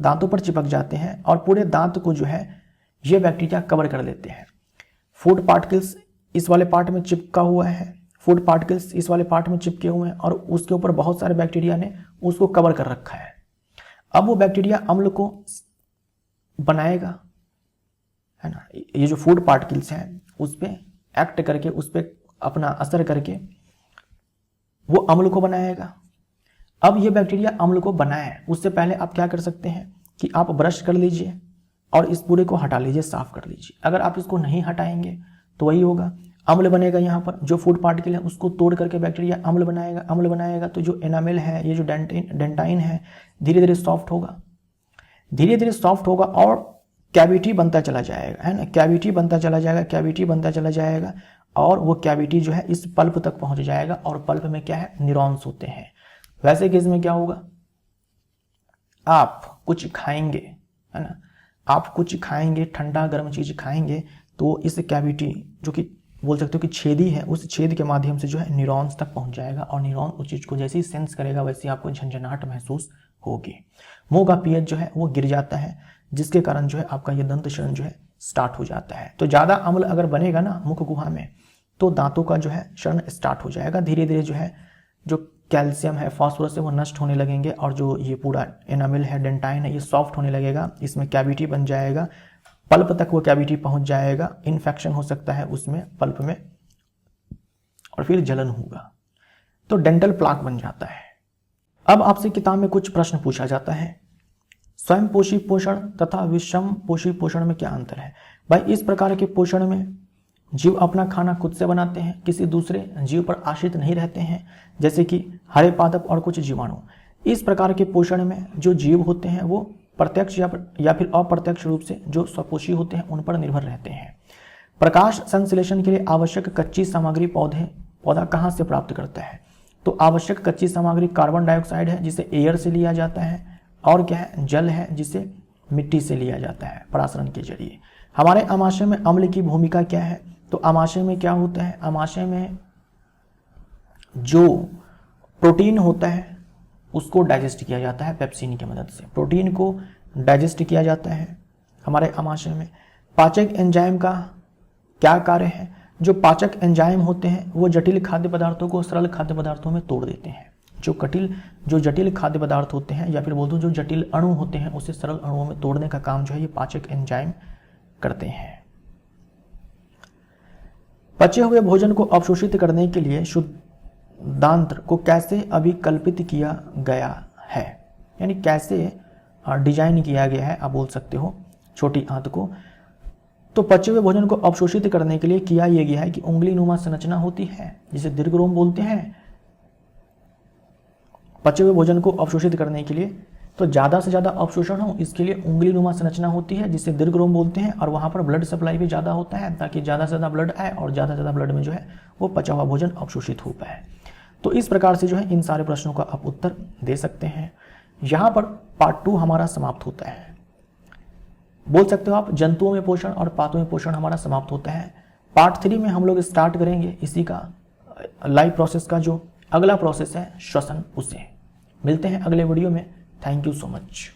दांतों पर चिपक जाते हैं, और पूरे दांत को जो है ये बैक्टीरिया कवर कर लेते हैं। फूड पार्टिकल्स इस वाले पार्ट में चिपका हुआ है, फूड पार्टिकल्स इस वाले पार्ट में चिपके हुए हैं, और उसके ऊपर बहुत सारे बैक्टीरिया ने उसको कवर कर रखा है। अब वो बैक्टीरिया अम्ल को बनाएगा, है ना। ये जो फूड पार्टिकल्स हैं उस पर एक्ट करके, उस पर अपना असर करके वो अम्ल को बनाएगा। अब ये बैक्टीरिया अम्ल को बनाए, उससे पहले आप क्या कर सकते हैं कि आप ब्रश कर लीजिए और इस पूरे को हटा लीजिए, साफ कर लीजिए। अगर आप इसको नहीं हटाएंगे तो वही होगा, अम्ल बनेगा। यहाँ पर जो फूड पार्टिकल है उसको तोड़ करके बैक्टीरिया अम्ल बनाएगा। तो जो एनामेल है, ये जो डेंटाइन है, धीरे धीरे सॉफ्ट होगा और कैविटी बनता चला जाएगा, है ना। कैविटी बनता चला जाएगा और वो कैविटी जो है इस पल्प तक पहुंच जाएगा, और पल्प में क्या है, न्यूरॉन्स होते हैं। वैसे केस में क्या होगा, आप कुछ खाएंगे, है ना, आप कुछ खाएंगे, ठंडा गर्म चीज खाएंगे, तो इस कैविटी, जो कि बोल सकते हो कि छेदी है, उस छेद के माध्यम से जो है न्यूरॉन्स तक पहुंच जाएगा, और न्यूरॉन उस चीज को जैसे ही सेंस करेगा वैसे ही आपको झंझनाहट महसूस होगी। मुंह का पीएच जो है वो गिर जाता है, जिसके कारण जो है आपका ये दंत क्षरण जो है स्टार्ट हो जाता है। तो ज्यादा अम्ल अगर बनेगा ना मुख गुहा में, तो दांतों का जो है क्षरण स्टार्ट हो जाएगा। धीरे धीरे जो है जो कैल्शियम है, फास्फोरस है, वो नष्ट होने लगेंगे, और जो ये पूरा एनामेल है, डेंटाइन है, ये सॉफ्ट होने लगेगा। इसमें कैविटी बन जाएगा, पल्प तक वो कैविटी पहुंच जाएगा, इन्फेक्शन हो सकता है उसमें पल्प में, और फिर जलन होगा, तो डेंटल प्लाक बन जाता है। अब आपसे किताब में कुछ प्रश्न पूछा जाता है, स्वयं पोषी पोषण तथा विषम पोषी पोषण में क्या अंतर है? भाई, इस प्रकार के पोषण में जीव अपना खाना खुद से बनाते हैं, किसी दूसरे जीव पर आश्रित नहीं रहते हैं, जैसे कि हरे पादप और कुछ जीवाणु। इस प्रकार के पोषण में जो जीव होते हैं वो प्रत्यक्ष या फिर अप्रत्यक्ष रूप से जो स्वपोषी होते हैं उन पर निर्भर रहते हैं। प्रकाश संश्लेषण के लिए आवश्यक कच्ची सामग्री पौधा कहाँ से प्राप्त करता है? तो आवश्यक कच्ची सामग्री कार्बन डाइऑक्साइड है जिसे एयर से लिया जाता है, और क्या है? जल है जिसे मिट्टी से लिया जाता है परासरण के जरिए। हमारे आमाशय में अम्ल की भूमिका क्या है? तो आमाशय में क्या होता है? आमाशय में जो प्रोटीन होता है उसको डाइजेस्ट किया जाता है पेप्सिन की मदद से। प्रोटीन को डाइजेस्ट किया जाता है हमारे आमाशय में। पाचक एंजाइम का क्या कार्य है? जो पाचक एंजाइम होते हैं वो जटिल खाद्य पदार्थों को सरल खाद्य पदार्थों में तोड़ देते हैं। जो जटिल खाद्य पदार्थ होते हैं या फिर बोल दो जो जटिल अणु होते हैं उसे सरल अणुओं में तोड़ने का काम जो है ये पाचक एंजाइम करते हैं। पचे हुए भोजन को अवशोषित करने के लिए शुद्धांत्र को कैसे अभिकल्पित किया गया है, यानी कैसे डिजाइन किया गया है आप बोल सकते हो छोटी आंत को। तो पचे हुए भोजन को अवशोषित करने के लिए किया यह गया है कि उंगली नुमा संरचना होती है जिसे दीर्घरोम बोलते हैं। पचे हुए भोजन को अवशोषित करने के लिए तो ज़्यादा से ज़्यादा अवशोषण हो इसके लिए उंगली नुमा संरचना होती है जिसे दीर्घरोम बोलते हैं, और वहाँ पर ब्लड सप्लाई भी ज़्यादा होता है ताकि ज़्यादा से ज़्यादा ब्लड आए और ज़्यादा से ज़्यादा ब्लड में जो है वो पचा हुआ भोजन अवशोषित हो पाए। तो इस प्रकार से जो है इन सारे प्रश्नों का आप उत्तर दे सकते हैं। यहाँ पर पार्ट 2 हमारा समाप्त होता है। बोल सकते हो आप जंतुओं में पोषण और पातों में पोषण हमारा समाप्त होता है। पार्ट 3 में हम लोग स्टार्ट करेंगे इसी का लाइव प्रोसेस का जो अगला प्रोसेस है श्वसन, उसे मिलते हैं अगले वीडियो में। Thank you so much.